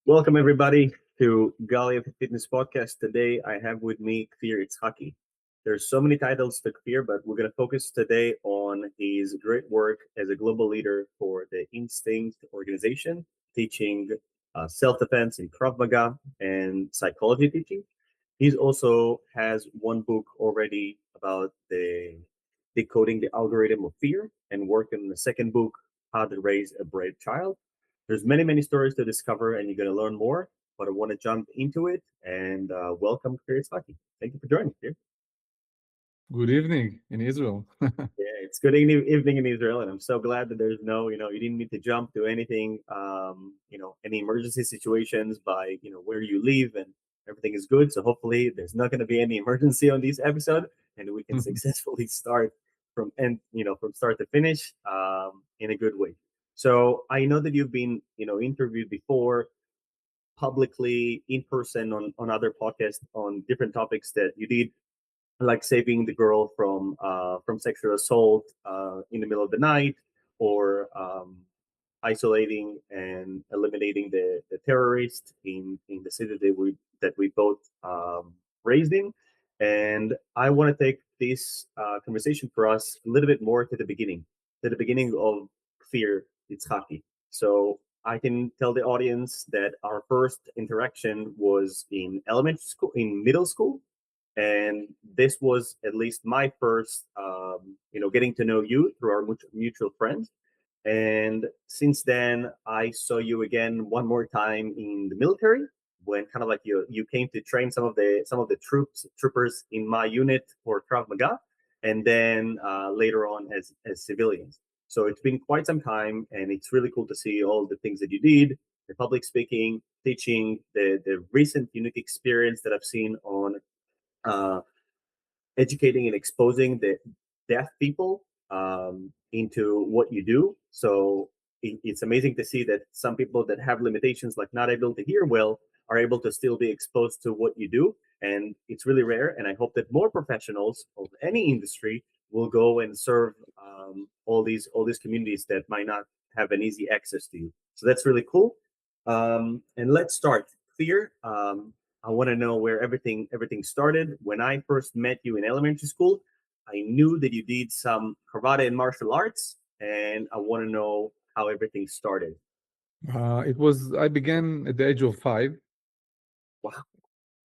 Welcome everybody to Gal Yefet Fitness Podcast. Today I have with me Kfir Itzhaki. There's so many titles to Kfir, but we're going to focus today on his great work as a global leader for the Instinct organization, teaching self-defense in Krav Maga and psychology teaching. He's also has one book already about the decoding the algorithm of fear and working on the second book, How to Raise a Brave Child. There's many stories to discover, and you're going to learn more. But I want to jump into it and welcome Kfir Itzhaki. Thank you for joining, Kfir. Good evening in Israel. Yeah, it's good evening in Israel, and I'm so glad that there's no, you didn't need to jump to anything, any emergency situations by, where you live, and everything is good. So hopefully, there's not going to be any emergency on this episode, and we can successfully start from start to finish in a good way. So I know that you've been, interviewed before publicly in person on other podcasts on different topics that you did like saving the girl from sexual assault in the middle of the night, or isolating and eliminating the terrorists in the city that we both raised in. And I want to take this conversation for us a little bit more to the beginning of Kfir Itzhaki. So I can tell the audience that our first interaction was in elementary school, in middle school, and this was at least my first getting to know you through our mutual friends. And since then I saw you again one more time in the military, when kind of like you came to train some of the troopers in my unit for Krav Maga, and then later on as civilians. So it's been quite some time, and it's really cool to see all the things that you did, the public speaking, teaching, the recent unique experience that I've seen on uh, educating and exposing the deaf people into what you do. So it's amazing to see that some people that have limitations, like not able to hear well, are able to still be exposed to what you do. And it's really rare. And I hope that more professionals of any industry will go and serve all these communities that might not have an easy access to you. So that's really cool. And let's start. Fear. I want to know where everything started. When I first met you in elementary school, I knew that you did some karate and martial arts, and I want to know how everything started. I began at the age of 5, Wow.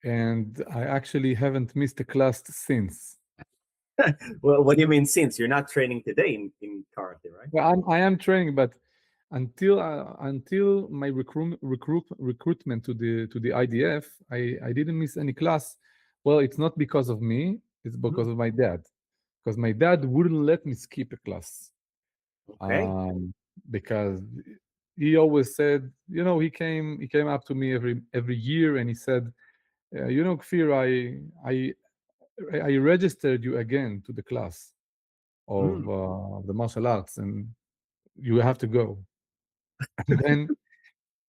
and I actually haven't missed a class since. Well, what do you mean since? You're not training today in karate, right? I am training, but until my recruitment to the IDF, I didn't miss any class. Well, it's not because of me; it's Mhm. because of my dad. Because my dad wouldn't let me skip a class. Okay. Um, because he always said, he came up to me every year and he said, Kfir, I registered you again to the class of Mm. the martial arts, and you have to go. And then,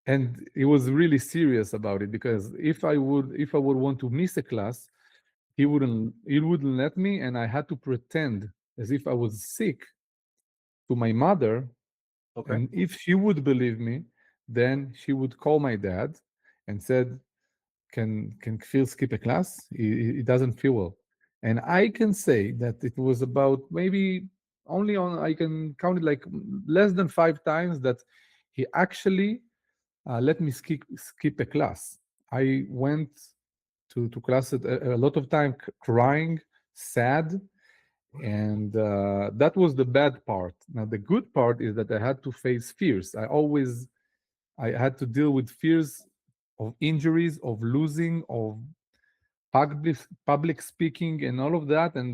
and he was really serious about it, because if I would want to miss a class, he wouldn't let me, and I had to pretend as if I was sick to my mother. Okay. And if she would believe me, then she would call my dad and said, "Can Phil skip a class? He doesn't feel well." And I can say that it was about maybe only on I can count it like less than 5 times that he actually let me skip a class. I went to class at a lot of time crying, sad, and that was the bad part. Now the good part is that I had to face fears. I had to deal with fears of injuries, of losing, of public speaking, and all of that. And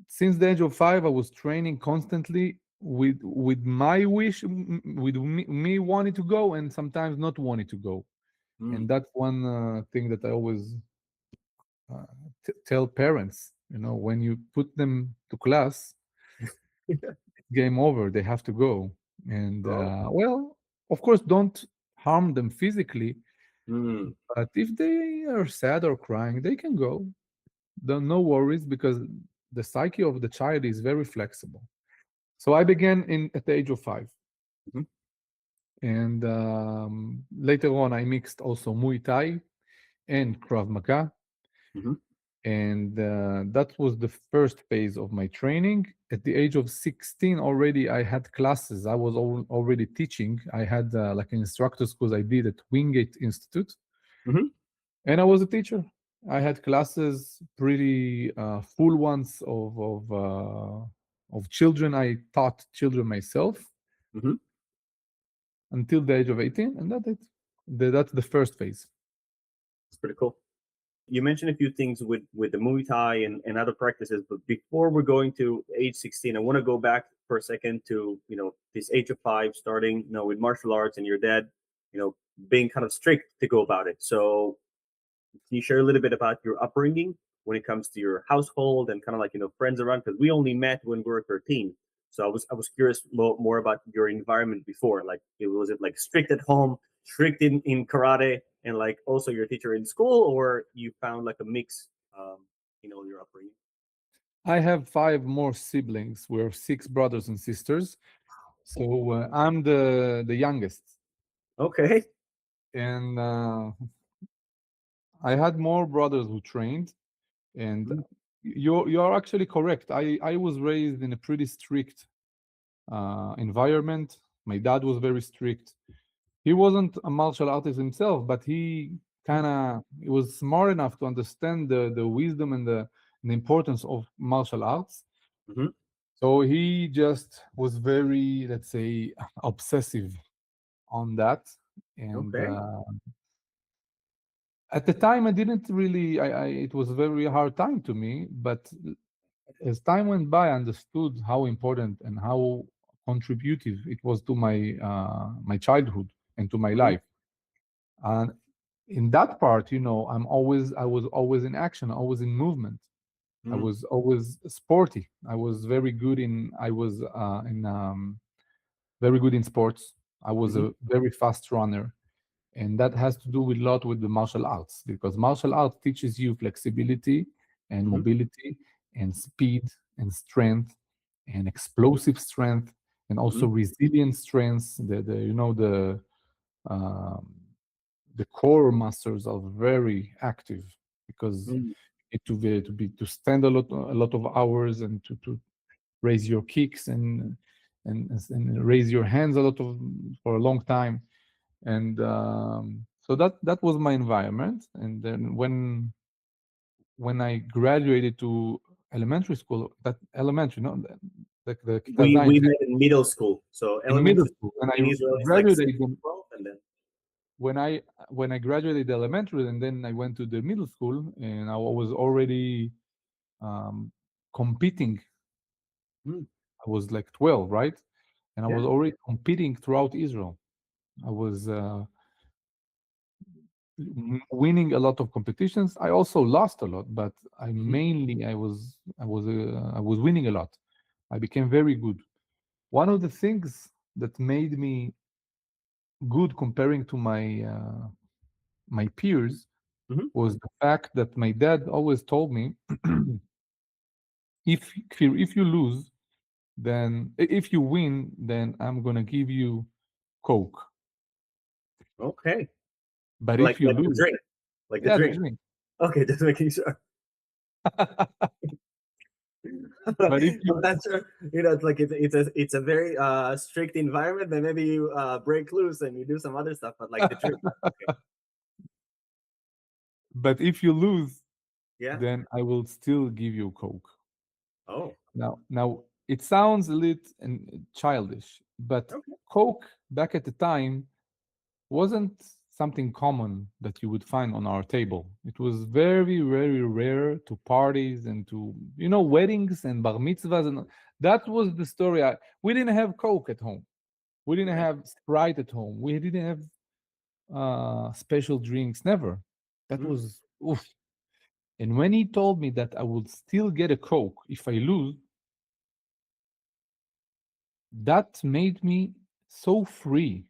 since the age of 5, I was training constantly with my wish, with me wanting to go, and sometimes not wanting to go. And Mm. that's one thing that I always uh, tell parents. When you put them to class, game over. They have to go. And Oh. well, of course, don't harm them physically. Mm. But if they are sad or crying, they can go. No worries, because the psyche of the child is very flexible. So I began in at the age of 5. Mhm. And later on, I mixed also Muay Thai and Krav Maga. Hmm. And that was the first phase of my training. At the age of 16 already, I had classes. I was already teaching. I had like an instructor school I did at Wingate Institute, Hmm. and I was a teacher. I had classes, pretty full ones of children. I taught children myself Hmm. until the age of 18, and that's it. That's the first phase. It's pretty cool. You mentioned a few things with the Muay Thai and other practices, but before we're going to age 16, I want to go back for a second to this age of 5, starting with martial arts, and your dad, being kind of strict to go about it. So can you share a little bit about your upbringing when it comes to your household and kind of like friends around? Because we only met when we were 13. So I was curious more about your environment before. Like, was it like strict at home, strict in karate, and like also your teacher in school, or you found like a mix, your upbringing? I have 5 more siblings. We're 6 brothers and sisters. So I'm the youngest, Okay. and I had more brothers who trained. And Mhm. you're actually correct. I was raised in a pretty strict environment. My dad was very strict. He wasn't a martial artist himself, but he was smart enough to understand the wisdom and the importance of martial arts. Mhm. So he just was very, let's say, obsessive on that. And Okay. at the time, I didn't really. It was a very hard time to me. But as time went by, I understood how important and how contributive it was to my childhood and to my Mhm. life. And in that part, I was always in action, always in movement. I Mhm. was always sporty. I was very good in sports. I was Mhm. a very fast runner, and that has to do with a lot with the martial arts, because martial arts teaches you flexibility and Mhm. mobility and speed and strength and explosive strength and also Mhm. resilient strengths. Um, the core muscles are very active because Mhm. to stand a lot of hours and to raise your kicks and raise your hands a lot of for a long time. And so that was my environment. And then when I graduated to elementary school, that elementary, no, the Kita Zayin, We met in middle school, so in middle elementary school, school when I in Israel is like 6 graduated, to 12, and then. when I when I graduated elementary, and then I went to the middle school, and I was already um, competing. Mm. I was like 12, right? And I Yeah. was already competing throughout Israel. I was winning a lot of competitions. I also lost a lot, but Mhm. I was winning a lot. I became very good. One of the things that made me good comparing to my peers Mhm. was the fact that my dad always told me, if you lose, then if you win, then I'm gonna give you Coke. Okay. But Like if you like the lose, drink, like the yeah, the drink. drink. Okay, just making sure. But if I'm you not sure. It's like it's a very strict environment. Then maybe you break loose and you do some other stuff, but like the drink. Okay. but if you lose, Yeah. then I will still give you Coke. Oh. Now it sounds a little childish, but Okay. Coke back at the time wasn't something common that you would find on our table. It was very, very rare to parties and to weddings and bar mitzvahs, and that was the story. We didn't have Coke at home. We didn't Right. have Sprite at home. We didn't have special drinks. Never. That Mm. was oof. And when he told me that I would still get a Coke if I lose, that made me so free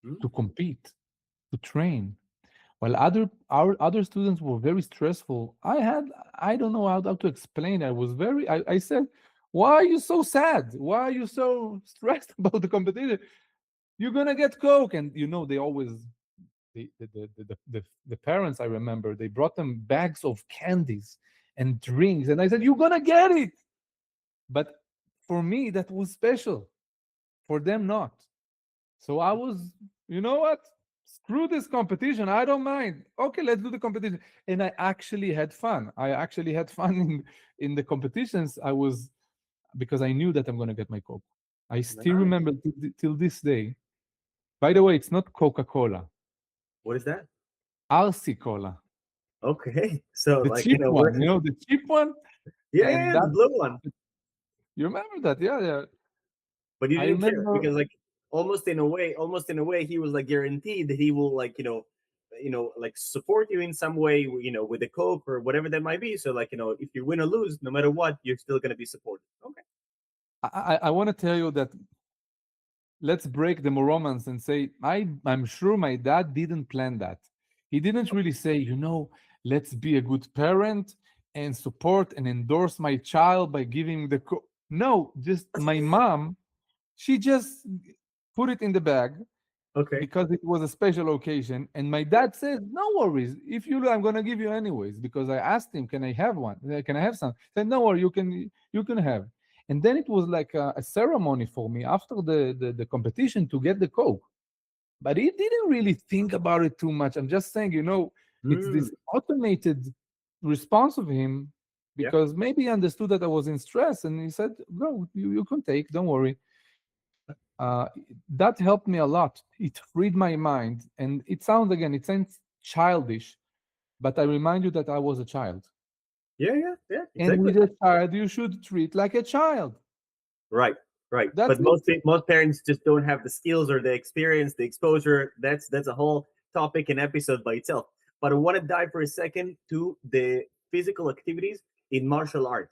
Mm. to compete, to train. While our other students were very stressful, I don't know how to explain. I said, why are you so sad? Why are you so stressed about the competition? you're gonna get Coke. And they always the parents, I remember, they brought them bags of candies and drinks, and I said, "You're gonna get it." But for me, that was special. For them, not. So I was, you know what? Screw this competition. I don't mind. Okay, let's do the competition. And I actually had fun. I actually had fun in the competitions. I was because I knew that I'm gonna get my Coke. I still Nice. remember till this day. By the way, it's not Coca-Cola, What is that? RC Cola, Okay. So the like, cheap we're one. The cheap one, yeah, and yeah, the that blue one. you remember that? Yeah, yeah. But you I didn't care remember. because like almost in a way, he was like guaranteed that he will like, like support you in some way, with the Coke or whatever that might be. So like, if you win or lose, no matter what, you're still gonna be supported. Okay. I want to tell you that let's break the romance and say I'm sure my dad didn't plan that. He didn't really say, let's be a good parent and support and endorse my child by giving no, just my mom, she just put it in the bag Okay. because it was a special occasion. And my dad said, "No worries. If you, I'm gonna give you anyways." Because I asked him, "Can I have one? Can I have some?" He said, "No worry. You can have." And then it was like a ceremony for me after the competition to get the Coke. But he didn't really think about it too much. I'm just saying, it's Mm, this automated response of him yeah. because maybe he understood that I was in stress, and he said, "No, you can take. Don't worry." uh, that helped me a lot. It freed my mind. And it sounds childish, but I remind you that I was a child. Yeah, yeah, yeah, And exactly. with a child, you should treat like a child. Right, right. That's But it. most parents just don't have the skills or the experience, the exposure. That's a whole topic and episode by itself. But I want to dive for a second to the physical activities in martial art.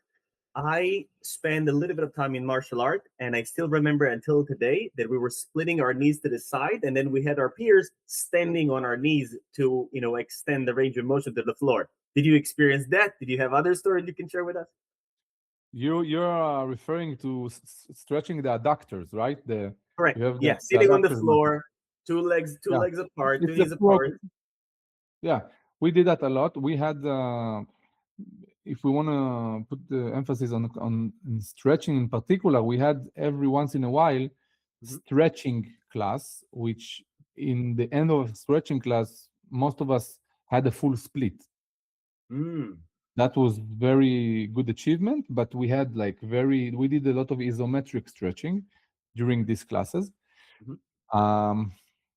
I spent a little bit of time in martial art, and I still remember until today that we were splitting our knees to the side, and then we had our peers standing on our knees to, extend the range of motion to the floor. Did you experience that? Did you have other stories you can share with us? You're referring to stretching the adductors, right? Correct. You have Yeah, the sitting on the adductors muscle. floor, two Yeah, legs apart, two it's a knees apart. yeah. We did that a lot. We had if we want to put the emphasis on stretching in particular, we had every once in a while Mhm. stretching class, which in the end of stretching class, most of us had a full split. Mm. That was very good achievement, but we did a lot of isometric stretching during these classes. Mhm. Um,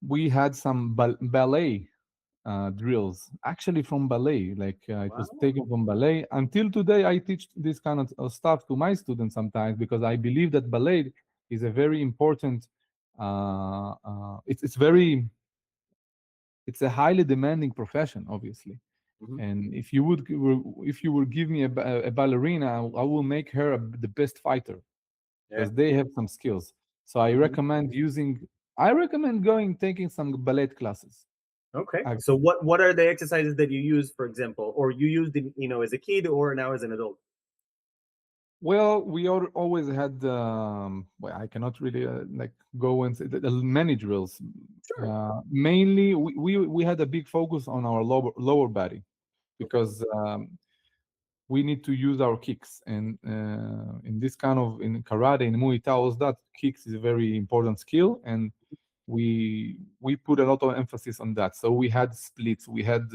we had some ballet drills, actually from ballet. Like it was Wow. taken from ballet. Until today, I teach this kind of stuff to my students sometimes because I believe that ballet is a very important. It's a highly demanding profession, obviously. Mhm. And if you would give me a ballerina, I will make her the best fighter Yeah. because they have some skills. So I Mhm. recommend using. I recommend taking some ballet classes. Okay. So Actually. what are the exercises that you use, for example, or you used in, as a kid or now as an adult? Well, we always had. Well, I cannot really go and say many drills. Sure. Mainly, we had a big focus on our lower body Okay. because we need to use our kicks, and in this kind of in karate in Muay Thai, all that kicks is a very important skill, and we put a lot of emphasis on that. So we had splits, we had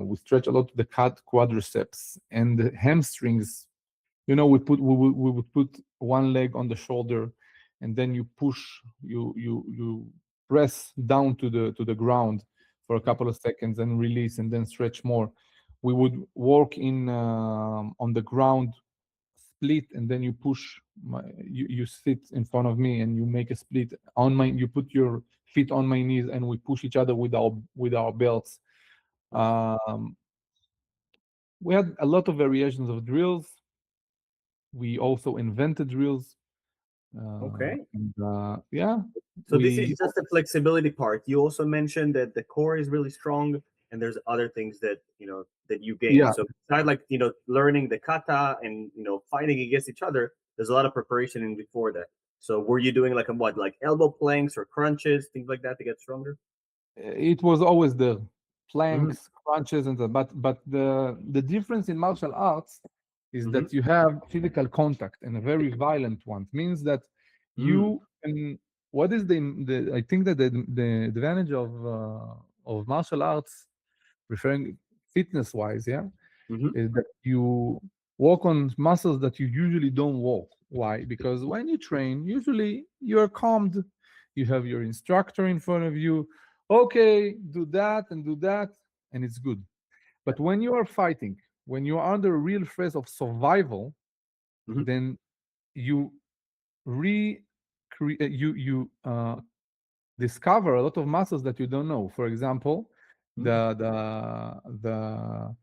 we stretch a lot the quadriceps and the hamstrings. We would put one leg on the shoulder, and then you push, you press down to the ground for a Mhm. couple of seconds and release, and then stretch more. We would work in on the ground, split, and then you push. You sit in front of me, and you make a split on my. You put your feet on my knees, and we push each other with our belts. Nice. Um, we had a lot of variations of drills. We also invented drills. Okay. Yeah, So this is we just the flexibility part. You also mentioned that the core is really strong, and there's other things that you gain. yeah So besides like learning the kata and fighting against each other, there's a lot of preparation in before that. So were you doing like a what, like elbow planks or crunches, things like that to get stronger? It was always the Mm, planks, crunches, and the but the difference in martial arts is mm-hmm, that you have physical contact and a very violent one. It means that mm, you can. What is the? I think that the advantage of martial arts, referring fitness wise, yeah, mm-hmm, is that you work on muscles that you usually don't work. Why? Because when you train, usually you're calmed, you have your instructor in front of you. Okay, do that and do that, and it's good. yeah, But when you are fighting, when you are under real threat of survival, mm-hmm, then you re you discover a lot of muscles that you don't know. For example, mm, the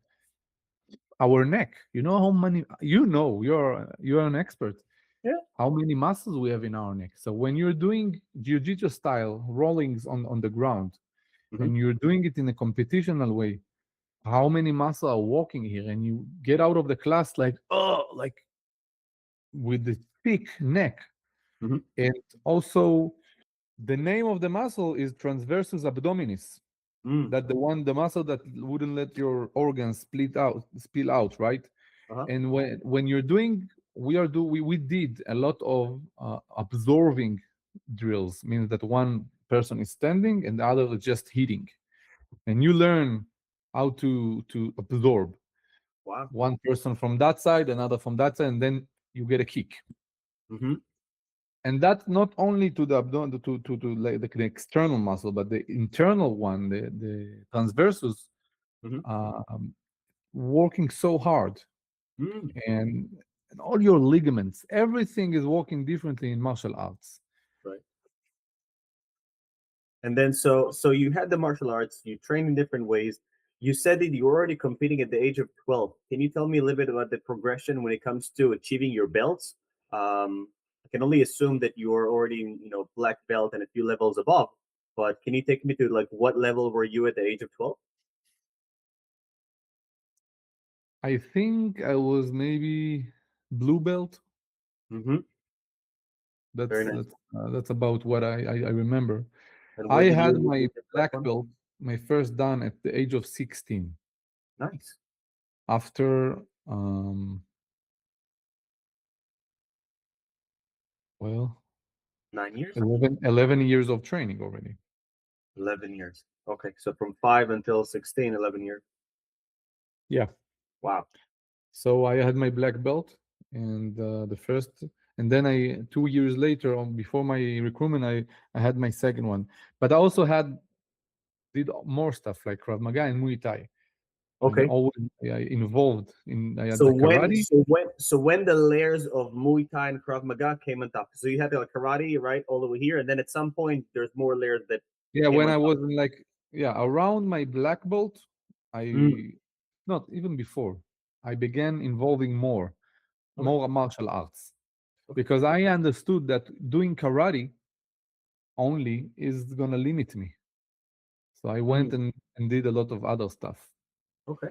our neck. You know how many, you know, you're an expert, yeah, how many muscles we have in our neck. So when you're doing jiu-jitsu style rollings on the ground mm-hmm, and you're doing it in a competitional way, how many muscles are working here, and you get out of the class like, oh, like with the thick neck. mm-hmm, And also the name of the muscle is transversus abdominis, mm, that the muscle that wouldn't let your organs spill out, right? uh-huh, And when you're doing, we did a lot of absorbing drills, means that one person is standing and the other is just hitting, and you learn how to absorb, wow, one person from that side, another from that side, and then you get a kick. mm-hmm, And that's not only to the abdomen, to like the external muscle, but the internal one, the transversus, mm-hmm, working so hard, mm, and, and all your ligaments, everything is working differently in martial arts. right. And then so you had the martial arts, you trained in different ways. You said that you were already competing at the age of 12. Can you tell me a little bit about the progression when it comes to achieving your belts? I can only assume that you are already, black belt and a few levels above. But can you take me to like what level were you at the age of 12? I think I was maybe blue belt. Mm-hmm. That's Very nice. that's that's about what I remember. And I when did had you my get your black black one? belt, my first dan at the age of 16. Nice. After well, 9 years? 11 years of training already. 11 years. Okay. So from 5 until 16, 11 years. Yeah. Wow. So I had my black belt, and the first, and then I 2 years later, on before my recruitment, I had my second one. But I also did more stuff like Krav Maga and Muay Thai. I'm Okay. always involved in. I had So the when karate. so when so when the layers of Muay Thai and Krav Maga came on top, so you had the like, karate right all over here, and then at some point there's more layers that Yeah, came when on I top. was in like, yeah, around my black belt, Mm, I, not even before, I began involving okay, more martial arts, okay. because I understood that doing karate only is gonna limit me. So I Mm, went and did a lot of other stuff. okay.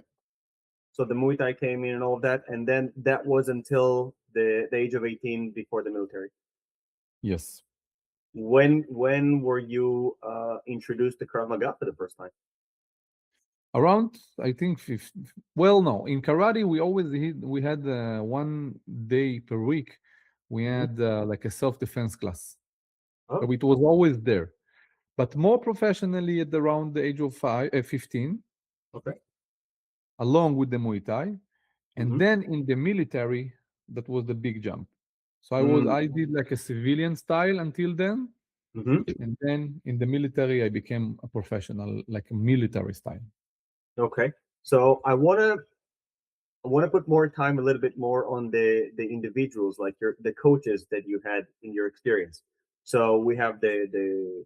So the Muay Thai came in and all of that, and then that was until the age of 18 before the military. Yes. When were you introduced to Krav Maga for the first time? Around, I think, well, no, in karate, we had 1 day per week. We Hmm. had like a self-defense class. So Oh, it was always there. But more professionally at around the age of 15, okay. along with the Muay Thai. And Hmm. then in the military, that was the big jump. So Mm, I did like a civilian style until then. hmm. And then in the military, I became a professional, like a military style. Okay. So I want to put more time, a little bit more on the individuals, like the coaches that you had in your experience. So we have the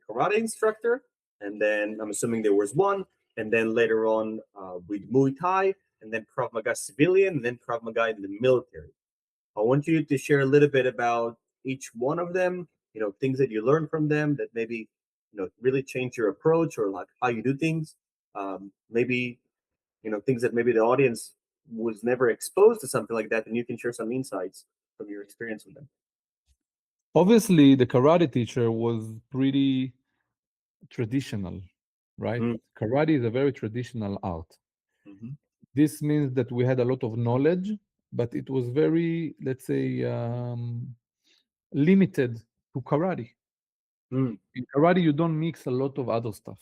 karate instructor, and then I'm assuming there was one, and then later on with Muay Thai, and then Krav Maga civilian, and then Krav Maga in the military. I want you to share a little bit about each one of them. Things that you learned from them that maybe really change your approach or like how you do things. Maybe things that maybe the audience was never exposed to something like that, and you can share some insights from your experience with them. Obviously, the karate teacher was pretty traditional, right? Mm, Karate is a very traditional art. mhm, This means that we had a lot of knowledge, but it was very, let's say, limited to karate. mm, In karate, you don't mix a lot of other stuff.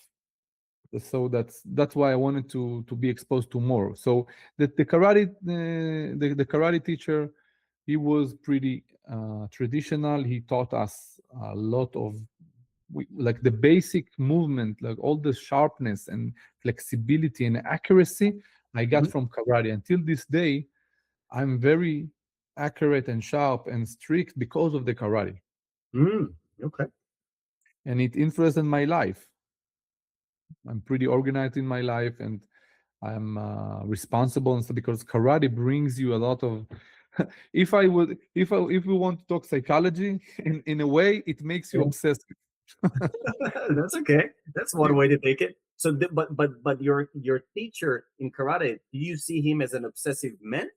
So that's why I wanted to be exposed to more. So the karate the karate teacher, he was pretty traditional. He taught us a lot of like the basic movement, like all the sharpness and flexibility and accuracy I got mhm, from karate. Until this day, I'm very accurate and sharp and strict because of the karate, mm. Okay. and it influenced my life. I'm pretty organized in my life, and I'm responsible and stuff because karate brings you a lot of. If we want to talk psychology, in a way, it makes you Yeah. obsessive. That's okay. That's one way to take it. So, but your teacher in karate, do you see him as an obsessive man?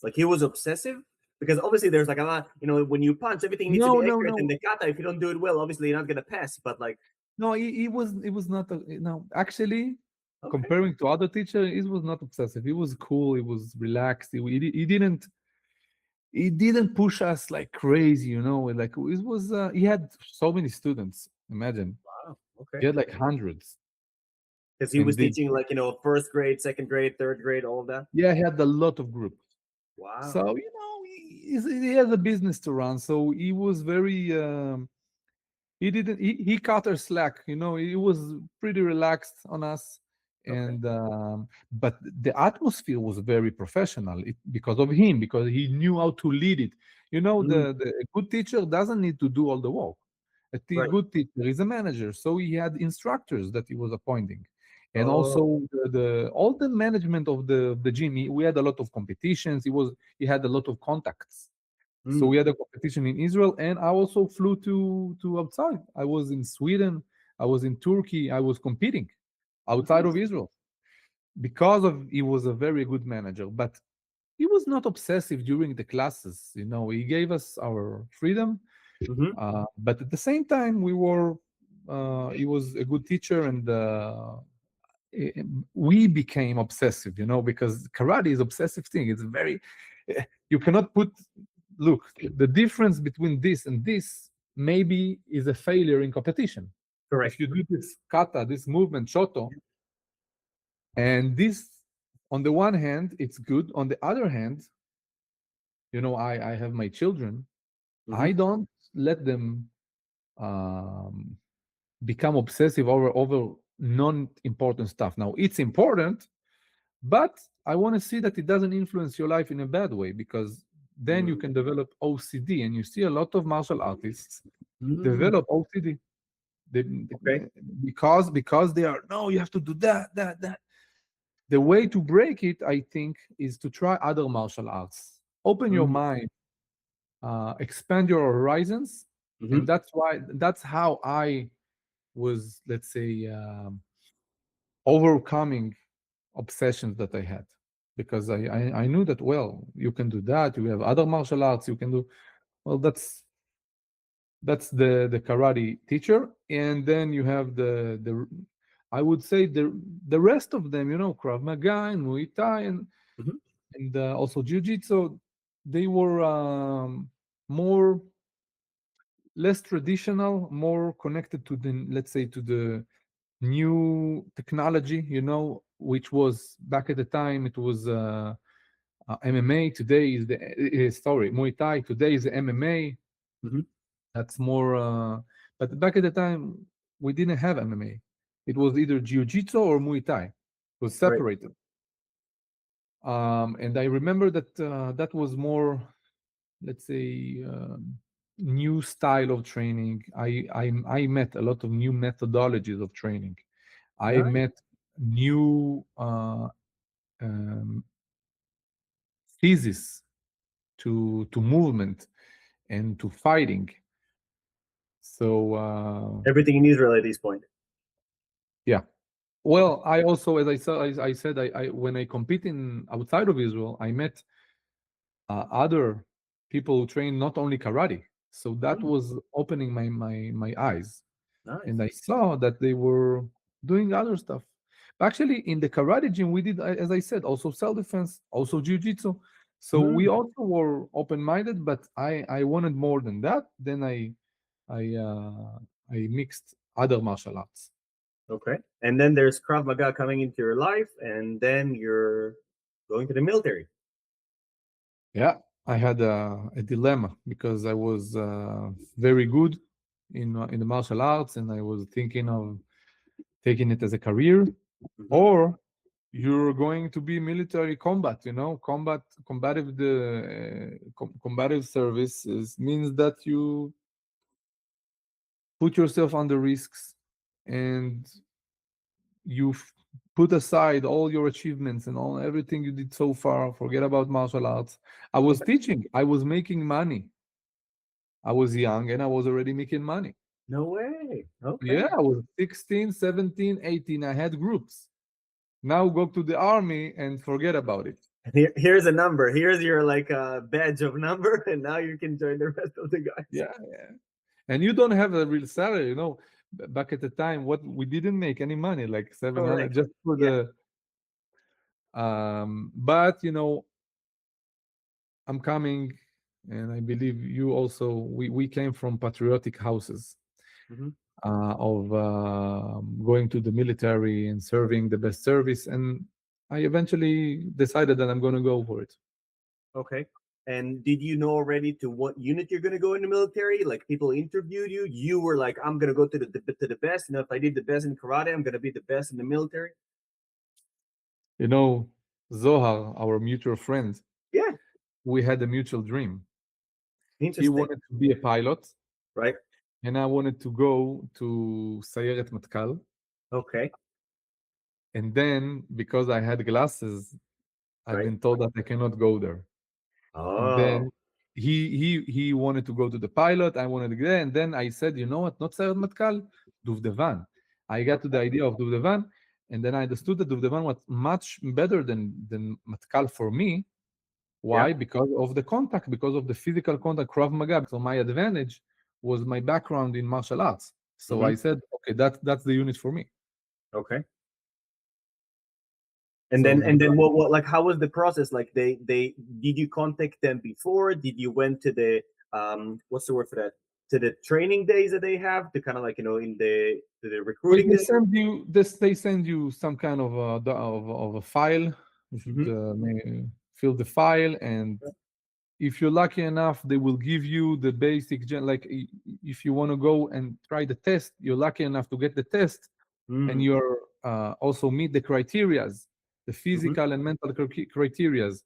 Like he was obsessive? Because obviously there's like a lot, when you punch, everything needs to No, be no, accurate. And no, the kata, if you don't do it well, obviously you're not gonna pass. But like, no. It was not. No, actually, okay, comparing to other teacher, it was not obsessive. He was cool. He was relaxed. He didn't. He didn't push us like crazy. Like it was. He had so many students. Imagine wow, he okay. had like hundreds, Because he and was teaching like first grade, second grade, third grade, all of that. yeah, he had a lot of groups. Wow. So he has a business to run. So he was very. He didn't. He cut our slack. He was pretty relaxed on us, Okay. and but the atmosphere was very professional. Because of him, because he knew how to lead it. Mm, The a good teacher doesn't need to do all the work. right. Good teacher is a manager, so he had instructors that he was appointing, and Oh. also the all the management of the gym. We had a lot of competitions. He had a lot of contacts, so Mm, we had a competition in Israel, and I also flew to outside. I was in Sweden, I was in Turkey, I was competing outside of nice. Israel because of he was a very good manager. But he was not obsessive during the classes. He gave us our freedom, Hmm. but at the same time, we were. He was a good teacher, and eh, we became obsessive. Because karate is obsessive thing. It's very. You cannot put. Look, the difference between this and this maybe is a failure in competition. If Correct. you do this kata, this movement, shoto, and this, on the one hand, it's good. On the other hand, I have my children. Hmm. I don't let them um, become obsessive over non-important stuff. Now it's important, but I want to see that it doesn't influence your life in a bad way, because then you Mm, can develop OCD, and you see a lot of martial artists mm, develop OCD. They, okay. because they are, no, you have to do that. The way to break it, I think, is to try other martial arts. Open your Mm, mind, expand your horizons, hmm. and that's how I was, let's say, overcoming obsessions that I had, because I knew that, well, you can do that. You have other martial arts you can do. Well, that's the karate teacher, and then you have the I would say the rest of them, Krav Maga and Muay Thai, Hmm. and also Jiu Jitsu. They were more less traditional, more connected to the, let's say, to the new technology, which was back at the time it was MMA. Today is the sorry, Muay Thai. Today is the MMA. Hmm. That's more. But back at the time, we didn't have MMA. It was either Jiu-Jitsu or Muay Thai. It was Right. separated. And I remember that that was more, let's say, new style of training. I met a lot of new methodologies of training. I Nice. met new um, thesis to movement and to fighting. So Everything in Israel at this point. yeah. Okay. Well, I also, as I said, I when I compete in outside of Israel, I met other. people who train not only karate. So that Mm, was opening my eyes, and nice. I saw that they were doing other stuff. Actually, in the karate gym, we did, as I said, also self defense, also jiu-jitsu. So we Mm, also were open-minded, but I wanted more than that. Then I mixed other martial arts. okay. And then there's Krav Maga coming into your life, and then you're going to the military. Yeah, I had a dilemma because I was very good in the martial arts, and I was thinking of taking it as a career, Hmm. or you're going to be military combat. Combative services means that you put yourself under risks, and you put aside all your achievements and all everything you did so far. Forget about martial arts. I was Okay. teaching. I was making money. I was young and I was already making money. No way. Yeah, Okay. I was 16, 17, 18. I had groups. Now go to the army and forget about it. Here's a number. Here's your like badge of number, and now you can join the rest of the guys. Yeah, yeah. And you don't have a real salary, Back at the time, what we didn't make any money, like 700 Correct. just for Yeah. the but I'm coming, and I believe you also, we came from patriotic houses Hmm. of going to the military and serving the best service. And I eventually decided that I'm going to go for it. Okay. And did you know already to what unit you're going to go in the military? Like people interviewed you. You were like, I'm going to go to the best. If I did the best in karate, I'm going to be the best in the military. You know, Zohar, our mutual friend, Yeah. we had a mutual dream. He Interesting. wanted to be a pilot, Right. and I wanted to go to Sayeret Matkal. Okay. And then, because I had glasses, I've Right. been told that I cannot go there. And Oh. then he wanted to go to the pilot. I wanted to go there. And then I said, you know what? Not Sayeret Matkal, Duvdevan. I got to the Okay. idea of Duvdevan, and then I understood that Duvdevan was much better than Matkal for me. Yeah. Why? Because of the contact, because of the physical contact, Krav Maga. So my advantage was my background in martial arts. So Hmm. I said, okay, that's the unit for me. Okay. And So then the, what like how was the process? Like they did you contact them before? Did you went to the what's the word for that? To the training days that they have to kind of like in the to the well, recruiting they day? send you this. They send you some kind of of a file. You should Hmm. fill the file, and if you're lucky enough, they will give you the basic if you want to go and try the test, you're lucky enough to get the test, and Mm. you're also meet the criterias, the Hmm. physical and mental criterias.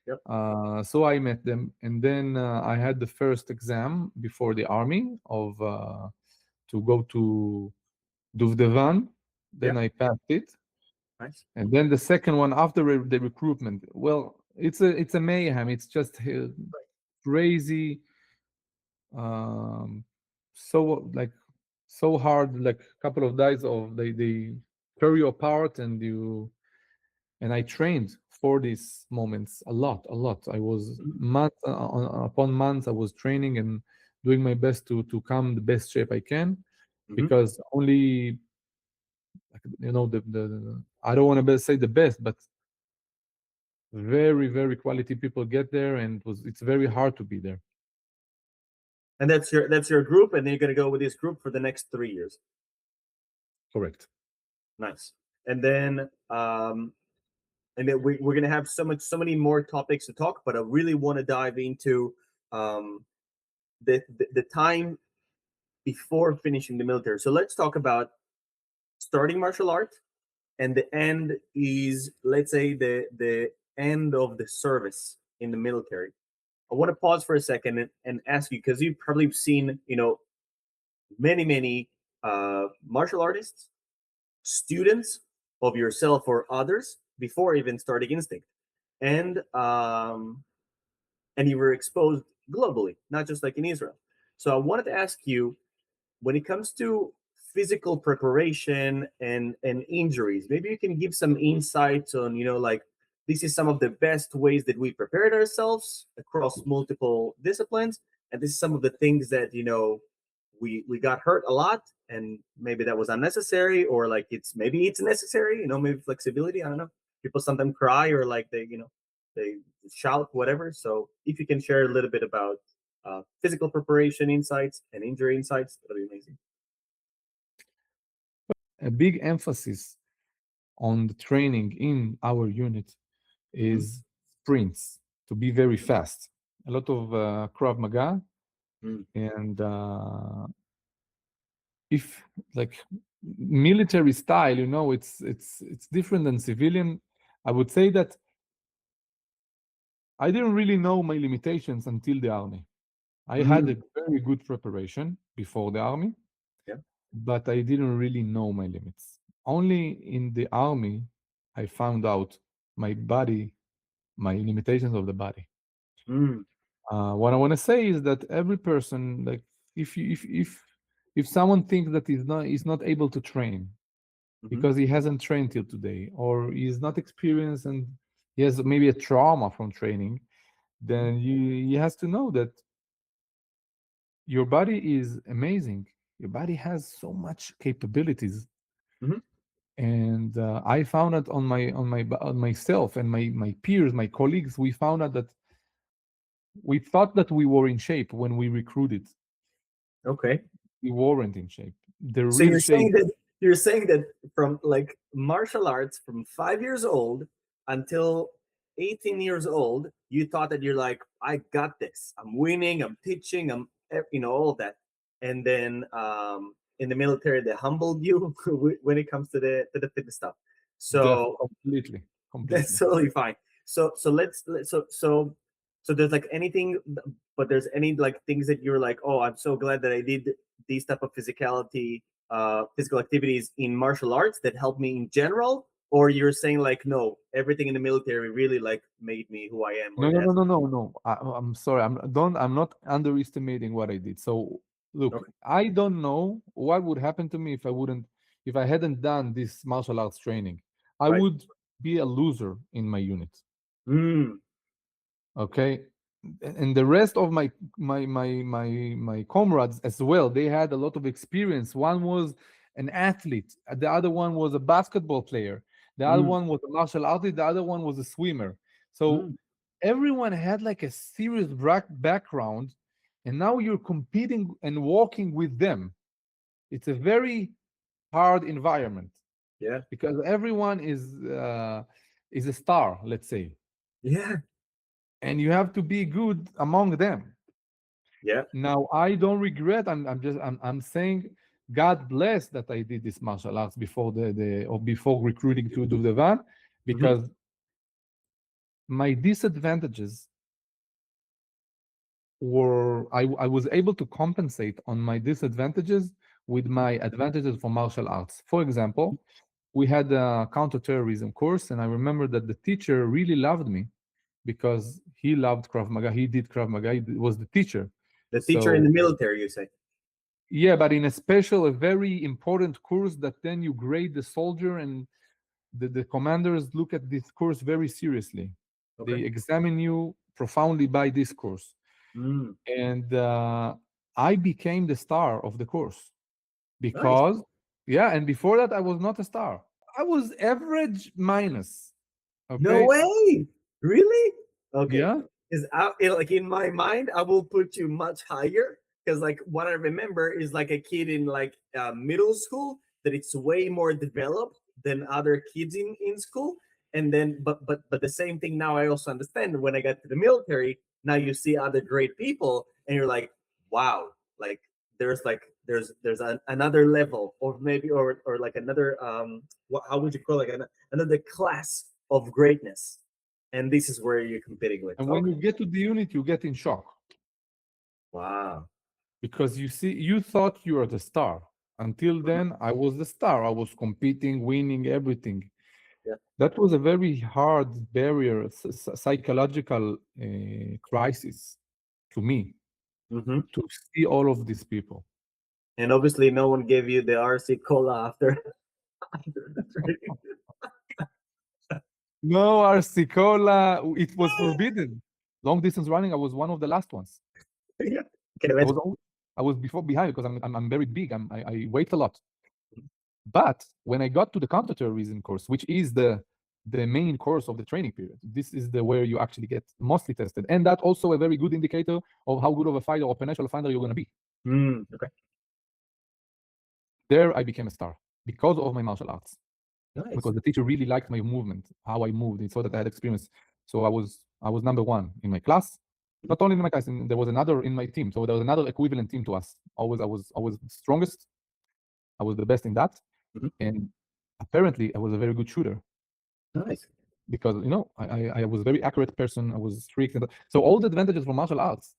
Yep. So I met them, and then I had the first exam before the army of to go to Duvdevan. Yeah. Then I passed it, Nice. and then the second one after the recruitment. Well, it's a mayhem. It's just crazy, um, so like so hard. Like a couple of days of they tear you apart, and I trained for these moments a lot, a lot. I was Hmm. months upon months. I was training and doing my best to come the best shape I can, Hmm. because only like, the I don't want to say the best, but very very quality people get there, and it's very hard to be there. And that's your group, and then you're gonna go with this group for the next 3 years. Correct. Nice. And then we're gonna have so many more topics to talk, but I really want to dive into um the time before finishing the military. So let's talk about starting martial art, and the end is, let's say, the end of the service in the military. I want to pause for a second and ask you, because you've probably seen many martial artists, students of yourself or others before even starting instinct, and you were exposed globally, not just like in Israel. So I wanted to ask you, when it comes to physical preparation and injuries, maybe you can give some insights on like this is some of the best ways that we prepared ourselves across multiple disciplines, and this is some of the things that we got hurt a lot, and maybe that was unnecessary, or like maybe it's necessary, maybe flexibility. I don't know. People sometimes cry, or like they shout, whatever. So if you can share a little bit about physical preparation insights and injury insights, that'll be amazing. A big emphasis on the training in our unit Mm-hmm. is sprints, to be very fast. A lot of Krav Maga, Mm-hmm. and if like military style, it's different than civilian. I would say that I didn't really know my limitations until the army. I had Mm-hmm. a very good preparation before the army, Yeah. but I didn't really know my limits. Only in the army, I found out my body, my limitations of the body. Mm-hmm. What I want to say is that every person, like, if someone thinks that he's not able to train Mm-hmm. because he hasn't trained till today, or he's not experienced and he has maybe a trauma from training, then he has to know that your body is amazing. Your body has so much capabilities, Mm-hmm. and I found out on myself and my peers, my colleagues. We found out that we thought that we were in shape when we recruited. Okay. We weren't in shape. The So real shape, you're saying that from like martial arts from 5 years old until 18 years old, you thought that you're like, I got this. I'm winning. I'm teaching. All of that. And then in the military, they humbled you when it comes to the fitness stuff. So completely, that's completely. totally fine. So there's like anything, but there's any like things that you're like, oh, I'm so glad that I did these type of physical activities in martial arts that helped me in general, or you're saying like, no, everything in the military really like made me who I am, or No, no, that's no, no, no, no. I'm sorry. I'm not underestimating what I did. So look, okay, I don't know what would happen to me if I hadn't done this martial arts training. I right? would be a loser in my unit. Mm, Okay. And the rest of my comrades as well, they had a lot of experience. One was an athlete, the other one was a basketball player, the other mm, one was a martial artist, the other one was a swimmer. So mm, everyone had like a serious background, and now you're competing and walking with them. It's a very hard environment yeah, because everyone is a star, let's say, yeah, and you have to be good among them. yeah. Now I don't regret. I'm saying God bless that I did this martial arts before the or before recruiting to do the van, Hmm. because my disadvantages I was able to compensate on my disadvantages with my advantages for martial arts. For example, we had a counterterrorism course, and I remember that the teacher really loved me because he loved Krav Maga. He did Krav Maga. He was the teacher. The teacher in So the military, you say? yeah, but in a very important course that then you grade the soldier, and the commanders look at this course very seriously. They Okay. examine you profoundly by this course. Mm, And I became the star of the course nice. because, yeah, and before that, I was not a star. I was average minus. No Okay. way. Really? Okay. Yeah. Because like in my mind, I will put you much higher. Because like what I remember is like a kid in like middle school that it's way more developed than other kids in school. And then, but the same thing now. I also understand when I got to the military. Now you see other great people, and you're like, wow, like there's another level, or maybe or like another how would you call it, like another class of greatness, and this is where you're competing with. And when Okay. you get to the unit, you get in shock Wow. because you thought you are the star. Until Mhm. then, I was the star. I was competing, winning everything. Yeah. That was a very hard barrier, psychological crisis to me, Hmm. to see all of these people. And obviously, no one gave you the RC cola after, after the training. No arsicola. It was forbidden. Long distance running, I was one of the last ones. Yeah, can I was imagine. I was before behind because I'm very big. I weight a lot. But when I got to the counterterrorism course, which is the main course of the training period, this is the where you actually get mostly tested, and that also a very good indicator of how good of a fighter or potential fighter you're going to be. Okay, There, I became a star because of my martial arts. nice. Because the teacher really liked my movement, how I moved. He saw that I had experience. So I was number one in my class. Mhm, Not only in my class, there was another in my team. So there was another equivalent team to us. I was the strongest. I was the best in that. mhm, And apparently I was a very good shooter nice. because I was a very accurate person. I was strict. So all the advantages from martial arts.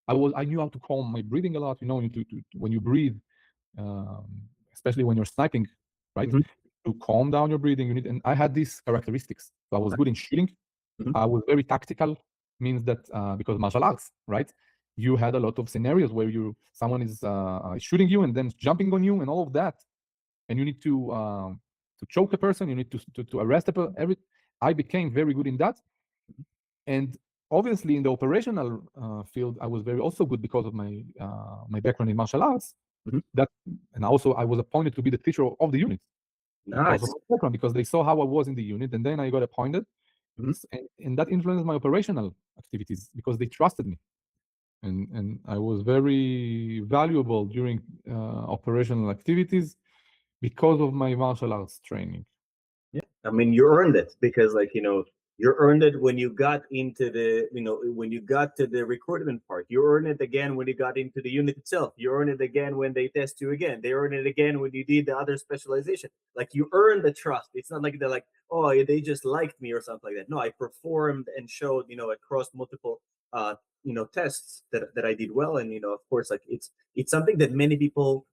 I knew how to calm my breathing a lot. When you breathe, especially when you're sniping, right? Mhm, To calm down your breathing, and I had these characteristics. So I was good in shooting. mhm, I was very tactical, means that because martial arts, right? You had a lot of scenarios where someone is shooting you and then jumping on you and all of that, and you need to choke a person, you need to arrest a person. I became very good in that, and obviously in the operational field, I was very also good because of my background in martial arts. mhm. That and also I was appointed to be the teacher of the unit because of Nice. my background, because they saw how I was in the unit, and then I got appointed, Mhm, and that influenced my operational activities because they trusted me, and I was very valuable during operational activities because of my martial arts training. Yeah, I mean, you earned it because, like, you earned it when you got into when you got to the recruitment part. You earned it again when you got into the unit itself. You earned it again when they test you again. They earned it again when you did the other specialization. Like, you earned the trust. It's not like they're like, oh, yeah, they just liked me or something like that. No, I performed and showed, across multiple, tests that I did well. And, of course, like, it's something that many people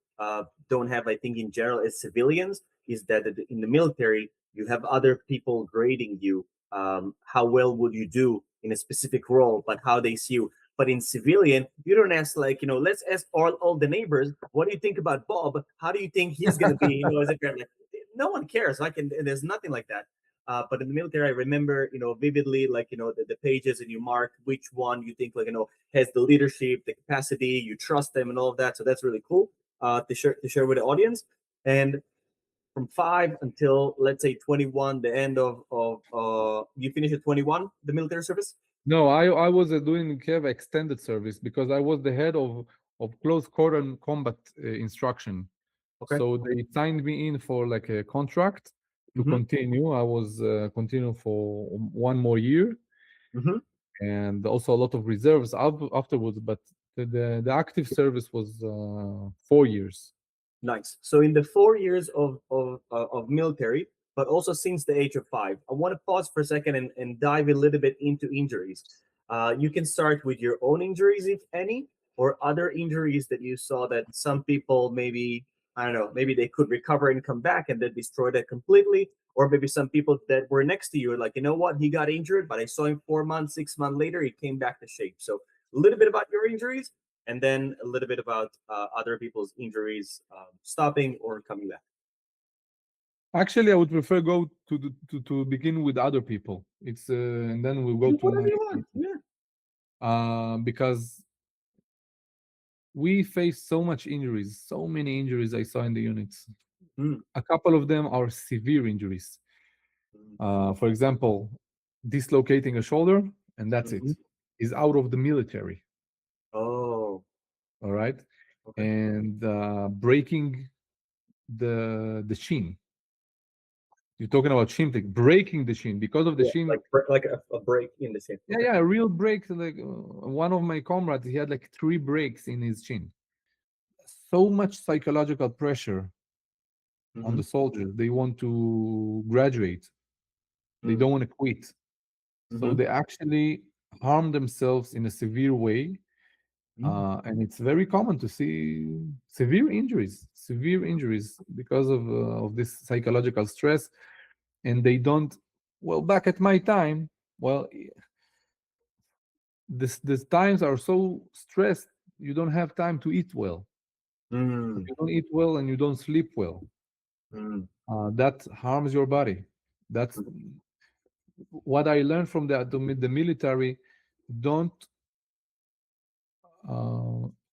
don't have, I think, in general as civilians, is that in the military you have other people grading you, how well would you do in a specific role, but how they see you. But in civilian, you don't ask, like, let's ask all the neighbors, what do you think about Bob? How do you think he's going to be, as a parent? Like, no one cares. Like, and there's nothing like that. But in the military, I remember, vividly, like, the pages, and you mark which one you think, like, has the leadership, the capacity, you trust them, and all of that. So that's really cool to share with the audience. And from 5 until, let's say, 21, the end of you finish at 21, the military service. No, I was doing Kiev extended service because I was the head of close quarter combat instruction. Okay. So they signed me in for like a contract to Mm-hmm. continue. I was continue for one more year, Mm-hmm. and also a lot of reserves afterwards. But the active service was 4 years. Nice. So in the 4 years of military, but also since the age of 5, I want to pause for a second and dive a little bit into injuries. You can start with your own injuries, if any, or other injuries that you saw that some people, maybe, I don't know, maybe they could recover and come back and then destroy that completely. Or maybe some people that were next to you, like, what, he got injured, but I saw him 4 months, 6 months later, he came back to shape. So a little bit about your injuries, and then a little bit about other people's injuries stopping or coming back. Actually, I would prefer go to begin with other people. It's and then we'll go to Whatever my you want. Yeah. because we face so much injuries, so many injuries I saw in the units. Mm, A couple of them are severe injuries. mm, For example, dislocating a shoulder, and that's mhm. it. Is out of the military, Oh, all right, okay. and breaking the shin. You're talking about shin flick, breaking the shin because of the Yeah, shin. like like a break in the same. Yeah, Okay. yeah, a real break. Like one of my comrades, he had like 3 breaks in his chin. So much psychological pressure on Mm-hmm. the soldiers. They want to graduate. They Mm, don't want to quit. So mm-hmm. they actually harm themselves in a severe way. Mm, And it's very common to see severe injuries because of this psychological stress. And they don't, well, back at my time, well, this times are so stressed, you don't have time to eat well. If mm, you don't eat well and you don't sleep well, mm, that harms your body. That's mm. what I learned from the military, don't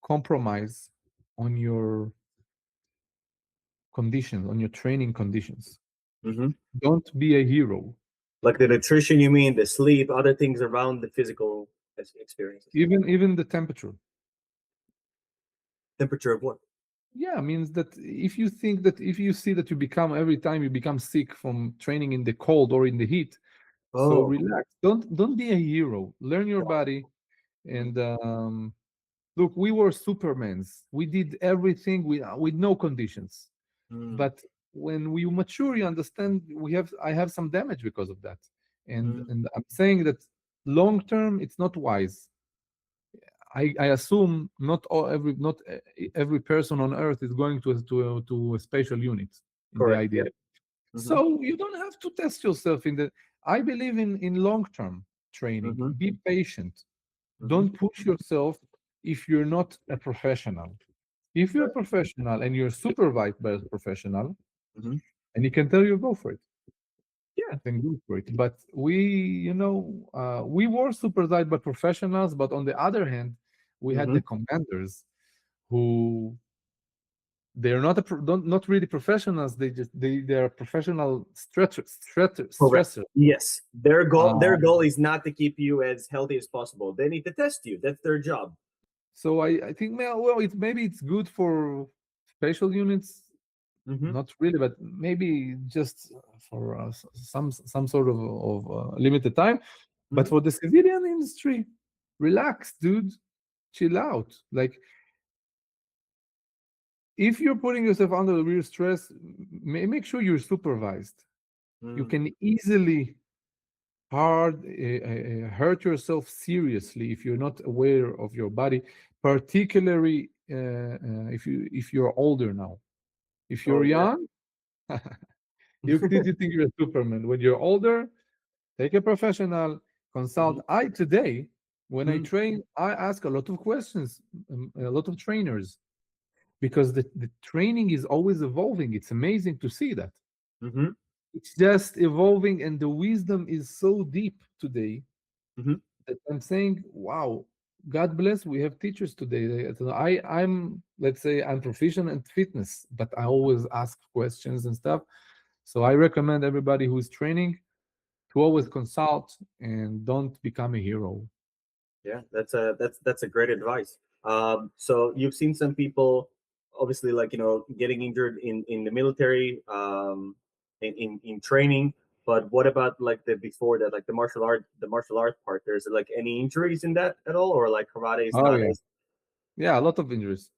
compromise on your conditions, on your training conditions. Hmm. Don't be a hero. Like the nutrition, you mean, the sleep, other things around the physical experiences. Even the temperature. Temperature of what? Yeah, means that if you think that if you see that you become every time you become sick from training in the cold or in the heat, so Oh. relax. Don't be a hero. Learn your body. Mhm. And look, we were supermans. We did everything with no conditions. Mm. But when we mature, you understand I have some damage because of that. And Mm. and I'm saying that long term, it's not wise. I assume not every person on earth is going to a spatial unit in the Correct. Yeah. idea. Hmm. So you don't have to test yourself in the. I believe in long term training. Hmm. Be patient. Hmm. Don't push yourself if you're not a professional. If you're a Right. professional and you're supervised by a professional, Hmm. and he can tell you go for it, Yeah. then go for it. But we were supervised by professionals, but on the other hand, we had Hmm. the commanders who they're not not really professionals. They're professional Correct. stressors. Yes. Their goal Uh, is not to keep you as healthy as possible. They need to test you. That's their job. so I think well, maybe it's good for special units. Hmm. Not really, but maybe just for some sort of limited time. But Hmm. for the civilian industry, relax, dude, chill out. Like if you're putting yourself under real stress, make sure you're supervised. You Mm. can easily hurt yourself seriously if you're not aware of your body, particularly if you're older now. If Oh you're yeah. young, you think you're a Superman. When you're older, take a professional, consult. Hmm. I today, when I Hmm. train, I ask a lot of questions, a lot of trainers, because the training is always evolving. It's amazing to see that. Hmm. It's just evolving, and the wisdom is so deep today Hmm. that I'm saying, wow, God bless, we have teachers today. So I'm, let's say, I'm proficient in fitness, but I always ask questions and stuff. So I recommend everybody who's training to always consult and don't become a hero. Yeah, that's a great advice. So you've seen some people, obviously, like getting injured in the military, in training. But what about like the before that, like the martial art part? There's like any injuries in that at all, or like karate is Oh not yeah, as yeah, a lot of injuries.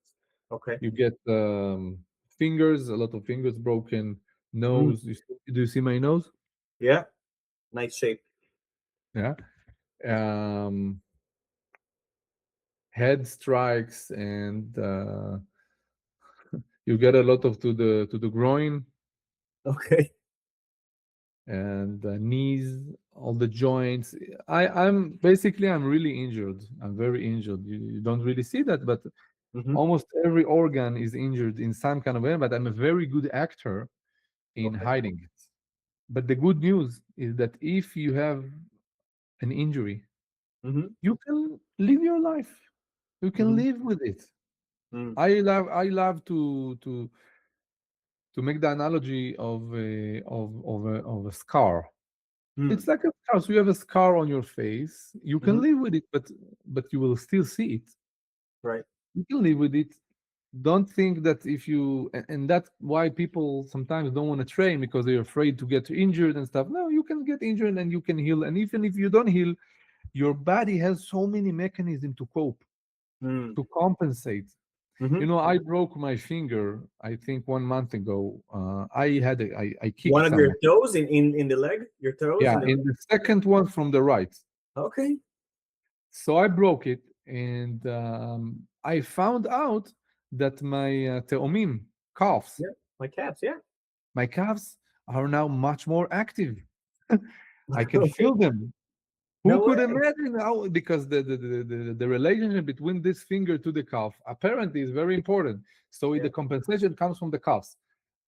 okay? You get fingers, a lot of fingers broken, Mm. nose. Do you see my nose? Yeah, nice shape. Yeah. Um, head strikes, and you get a lot of to the groin Okay. and knees, all the joints. I'm really injured. I'm very injured. You don't really see that, but Hmm. almost every organ is injured in some kind of way. But I'm a very good actor in Okay. hiding it. But the good news is that if you have an injury, Hmm. you can live your life. You can Hmm. live with it. Mm. I love to make the analogy of a scar. Mm. It's like a scar. So you have a scar on your face. You can Hmm. live with it, but you will still see it. Right. You can live with it. Don't think that if you and that's why people sometimes don't want to train because they're afraid to get injured and stuff. No, you can get injured and you can heal. And even if you don't heal, your body has so many mechanisms to cope, Mm. to compensate. Hmm. I broke my finger, I think 1 month ago. I kicked One of your someone. toes in the leg, your toes Yeah, in the leg. in the second one from the right. Okay. So I broke it, and I found out that my teomim calves, Yeah. My calves. Yeah. my calves are now much more active. I can Okay. feel them. Who No could way. imagine how? Because the relationship between this finger to the calf apparently is very important. So Yeah. the compensation comes from the calves.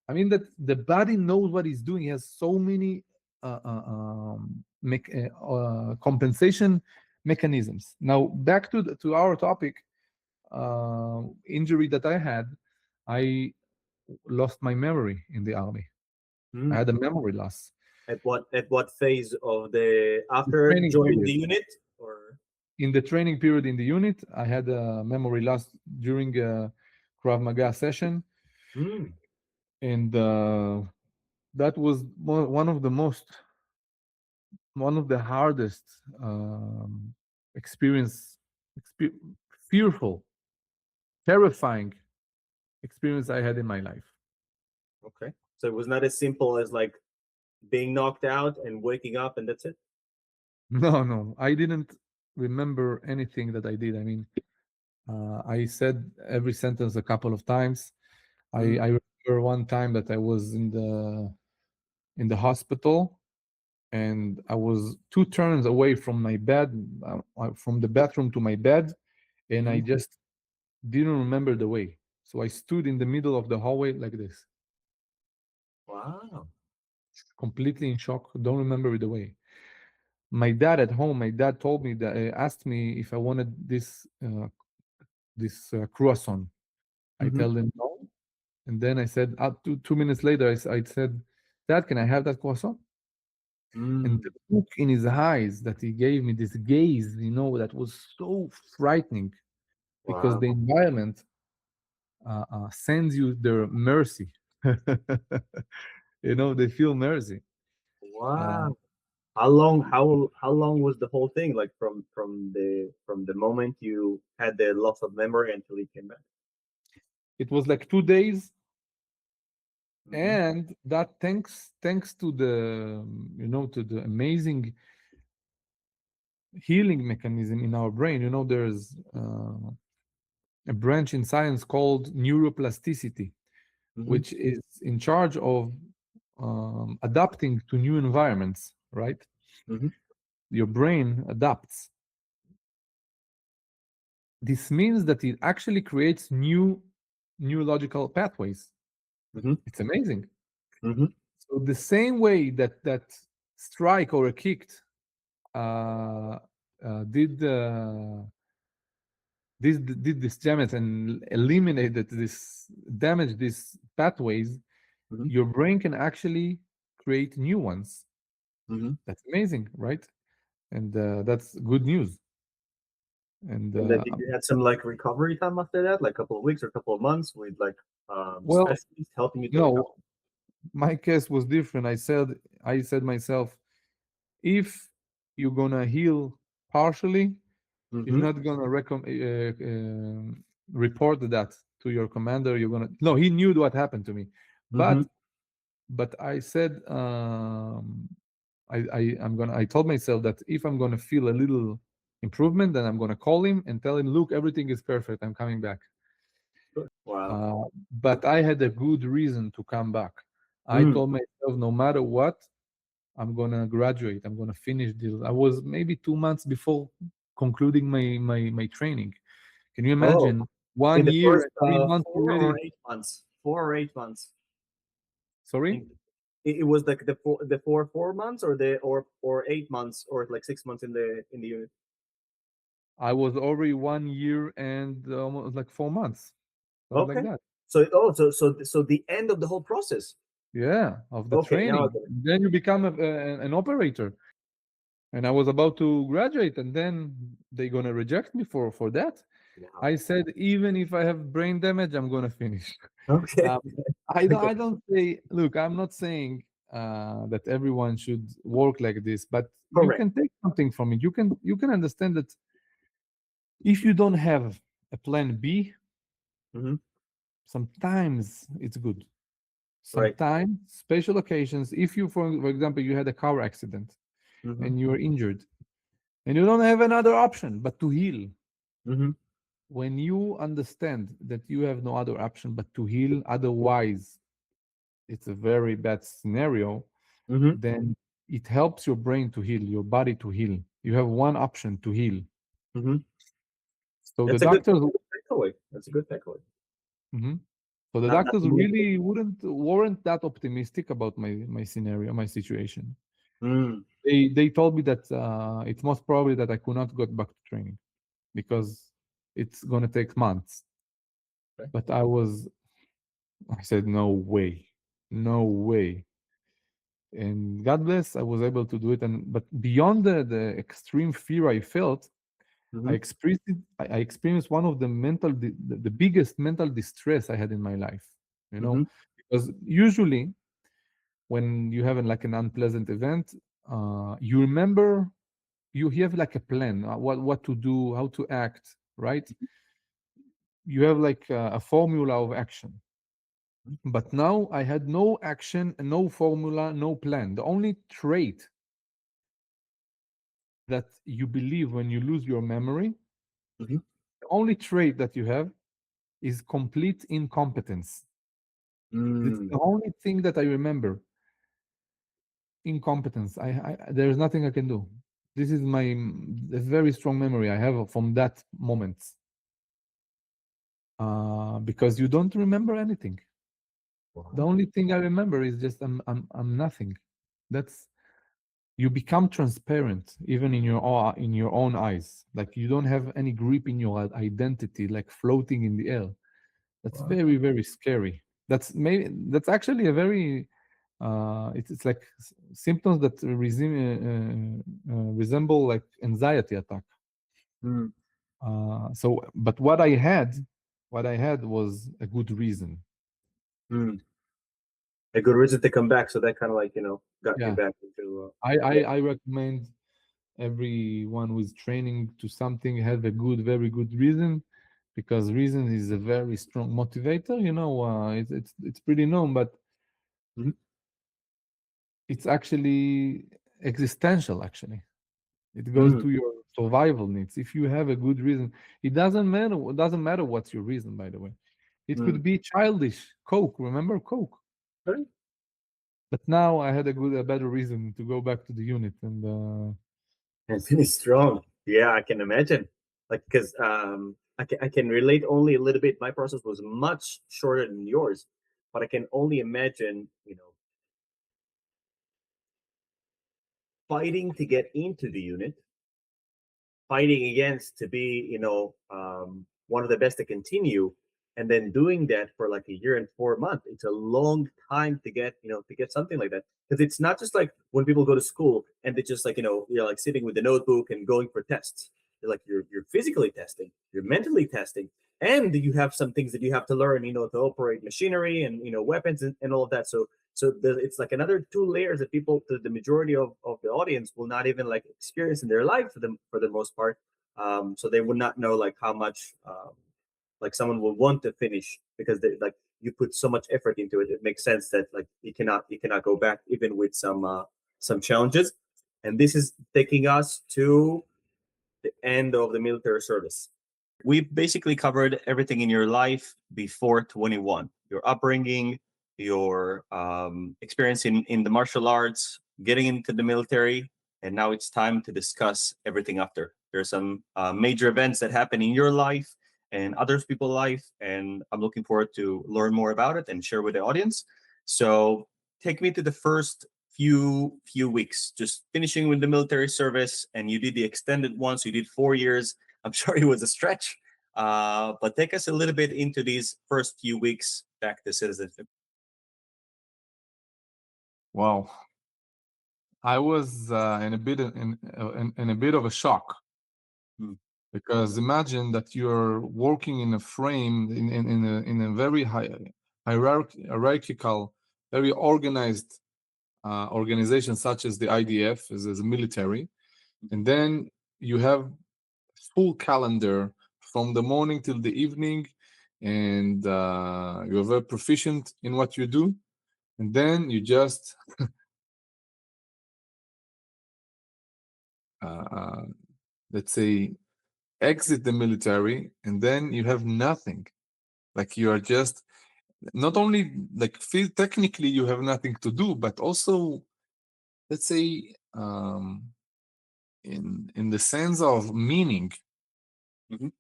I mean that the body knows what it's doing. It has so many compensation mechanisms. Now, back to to our topic, injury that I had, I lost my memory in the army. I Mm. had a memory loss. At what phase of the The after training joining the period. unit or? In the training period in the unit, I had a memory loss during a Krav Maga session, Mm. and that was one of the hardest experience, expe- fearful, terrifying experience I had in my life. Okay, so it was not as simple as like being knocked out and waking up and that's it. No, no, I didn't remember anything that I did. I mean, I said every sentence a couple of times. Mm. I remember one time that I was in the hospital, and I was two turns away from my bed, from the bathroom to my bed, and I Hmm. just didn't remember the way. So I stood in the middle of the hallway like this, Wow. completely in shock, don't remember the way. My dad at home, my dad told me that, asked me if I wanted this croissant. I Hmm. tell him no, and then I said, 2 minutes later, I said, Dad, can I have that croissant? And the Mm. look in his eyes that he gave me, this gaze, that was so frightening, because Wow. the environment sends you their mercy. They feel mercy. Uh, Wow. How long was the whole thing, like from the moment you had the loss of memory until you came back? it was like 2 days, Hmm. and that thanks to the amazing healing mechanism in our brain. There's a branch in science called neuroplasticity, Hmm. which is in charge of adapting to new environments, right? Hmm. Your brain adapts. This means that it actually creates new neurological pathways. Hmm. It's amazing. Hmm. So the same way that strike or a kicked uh, did this damage and eliminated this damage, these pathways, Hmm. your brain can actually create new ones. Hmm. That's amazing, right? And that's good news. And And then did you had some like recovery time after that, like a couple of weeks or a couple of months with like well, specialists helping you to recover? no, my case was different. I said myself, if you're gonna heal partially, you're Hmm. not gonna report that to your commander. You're gonna No, he knew what happened to me, Hmm. but I said, I told myself that if I'm gonna feel a little improvement, then I'm gonna call him and tell him, look, everything is perfect. I'm coming back. Wow. But I had a good reason to come back. I Mm. told myself, no matter what, I'm gonna graduate. I'm gonna finish this. I was maybe 2 months before concluding my training. Can you Oh, imagine in one the year first and 3 months 4 or already? 8 months, 4 or 8 months. I Sorry, think it was like the four months or 8 months or like 6 months in the unit. I was already 1 year and almost like 4 months, something like Okay. that. So the end of the whole process. Yeah, of the Okay, now I training. get it. Then you become an operator. And I was about to graduate, and then they're gonna reject me for that. Wow. I said, even if I have brain damage, I'm gonna finish. Okay. Um, I don't. Okay. I don't say. Look, I'm not saying that everyone should work like this, but you Correct. can take something from it. You can understand that if you don't have a plan B, Hmm. sometimes it's good. Right. Sometimes special occasions. If you, for example, you had a car accident Hmm. and you are injured, and you don't have another option but to heal. Hmm. When you understand that you have no other option but to heal, otherwise it's a very bad scenario, Hmm. then it helps your brain to heal, your body to heal. You have one option to heal. Hmm. So the That's a good doctors, takeaway. That's a good takeaway. Mhm. So the Not doctors many people. really weren't that optimistic about my scenario, my situation. Mm. They told me that it's most probably that I could not go back to training because it's gonna take months. Okay. But I said no way, no way. And God bless, I was able to do it. And but beyond the extreme fear I felt, Mm-hmm. I experienced one of the biggest mental distress I had in my life. You Mm-hmm. know, because usually when you have like an unpleasant event, you remember you have like a plan, what to do, how to act, right? You have like a formula of action. But now I had no action, no formula, no plan. The only trait that you believe when you lose your memory, Mm-hmm. the only trait that you have is complete incompetence. This is Mm. the only thing that I remember. Incompetence. There's nothing I can do. This is my a very strong memory I have from that moment. Because you don't remember anything. The Wow. only thing I remember is just I'm nothing. That's you become transparent even in your own eyes. Like you don't have any grip in your identity, like floating in the air. That's Wow. very very scary. That's actually a very it's like symptoms that resemble like anxiety attack. Mm. But what I had was a good reason. Mm. A good reason to come back. So that kind of like, got you Yeah, back into, yeah. I recommend everyone who is training to something have a very good reason, because reason is a very strong motivator. It's pretty known, but Mhm. it's actually existential. Actually, it goes Mm. to your survival needs. If you have a good reason, it doesn't matter what's your reason. By the way, it Mm. could be childish. Coke, remember Coke? Right. But now I had a better reason to go back to the unit, and And it's strong. Yeah, I can imagine. Like, because I can relate only a little bit. My process was much shorter than yours, but I can only imagine, fighting to get into the unit, fighting against to be, one of the best to continue, and then doing that for like a year and 4 months. It's a long time to get something like that, because it's not just like when people go to school and they just like, you're like sitting with the notebook and going for tests. You're physically testing, you're mentally testing, and you have some things that you have to learn, to operate machinery and weapons and all of that. So it's like another two layers that the majority of the audience will not even like experience in their life for the most part. So they would not know like how much like someone will want to finish, because like you put so much effort into it. It makes sense that like you cannot go back even with some challenges. And this is taking us to the end of the military service. We've basically covered everything in your life before 21, your upbringing, your experience in the martial arts, getting into the military, and now it's time to discuss everything after. There's some major events that happen in your life and others people's life, and I'm looking forward to learn more about it and share with the audience. So take me to the first few weeks, just finishing with the military service, and you did the extended one, so you did 4 years. I'm sure it was a stretch, but take us a little bit into these first few weeks back to citizenship. wow, I was in a bit of a shock, Mm. because imagine that you're working in a frame in a very hierarchical, very organized organization such as the IDF, as a military, and then you have full calendar from the morning till the evening, and you're very proficient in what you do, and then you just uh, let's say exit the military, and then you have nothing. Like you are just not only like feel technically you have nothing to do, but also, let's say, in the sense of meaning. Mhm.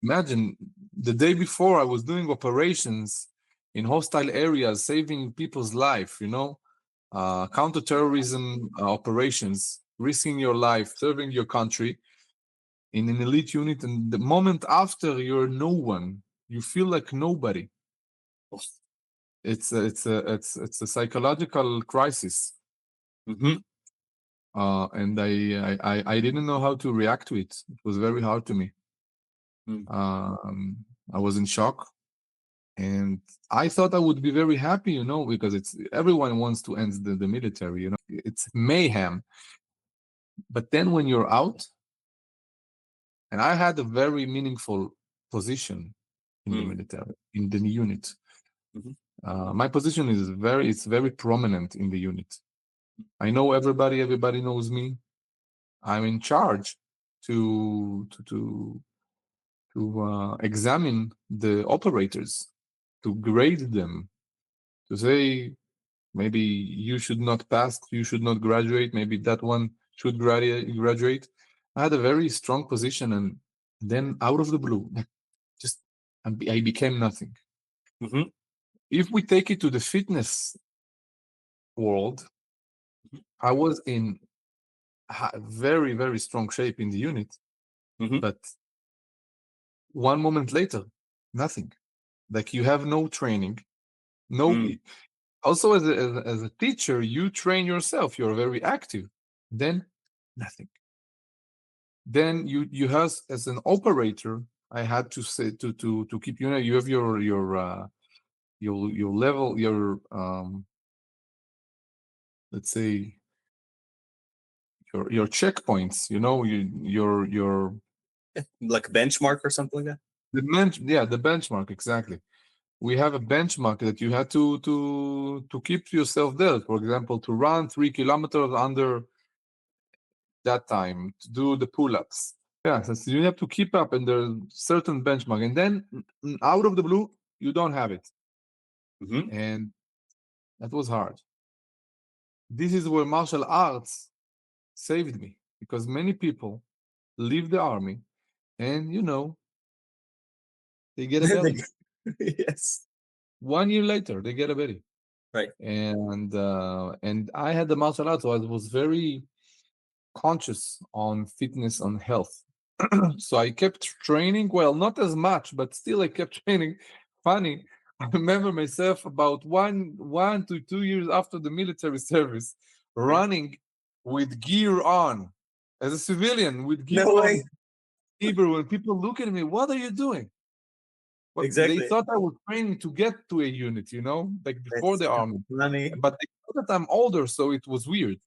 Imagine the day before I was doing operations in hostile areas, saving people's life, counterterrorism operations, risking your life, serving your country in an elite unit, and the moment after you're no one, you feel like nobody. It's a psychological crisis, Mm-hmm. and I didn't know how to react to it. It was very hard to me. Mm. I was in shock, and I thought I would be very happy, because it's everyone wants to end the military. It's mayhem. But then when you're out, and I had a very meaningful position in the Mm. military, in the unit. Mhm. My position it's very prominent in the unit. I know everybody knows me. I'm in charge to examine the operators, to grade them, to say maybe you should not pass, you should not graduate, maybe that one should graduate. I had a very strong position, and then out of the blue, just I became nothing. Mhm. If we take it to the fitness world, Mhm. I was in very, very strong shape in the unit, Mhm. but one moment later, nothing. Like you have no training, no. Mm. Also, as a teacher, you train yourself. You're very active. Then nothing. Then you have as an operator. I had to say to keep you have your level let's say your checkpoints. Your Like a benchmark or something like that. the benchmark exactly. We have a benchmark that you had to keep yourself there. For example, to run 3 kilometers under that time, to do the pull-ups. Yeah, so you have to keep up, and there's certain benchmark, and then out of the blue, you don't have it, Mm-hmm. and that was hard. This is where martial arts saved me, because many people leave the army, and they get a belly. Yes. 1 year later, they get a belly. Right. And I had the martial arts, so I was very conscious on fitness, on health. So I kept training. Well, not as much, but still I kept training. Funny, I remember myself about 1 to 2 years after the military service, Right. running with gear on as a civilian with gear No way. on. Hebrew, when people look at me, what are you doing? What they Exactly. thought I was training to get to a unit, like before That's the army. funny. But they thought that I'm older, so it was weird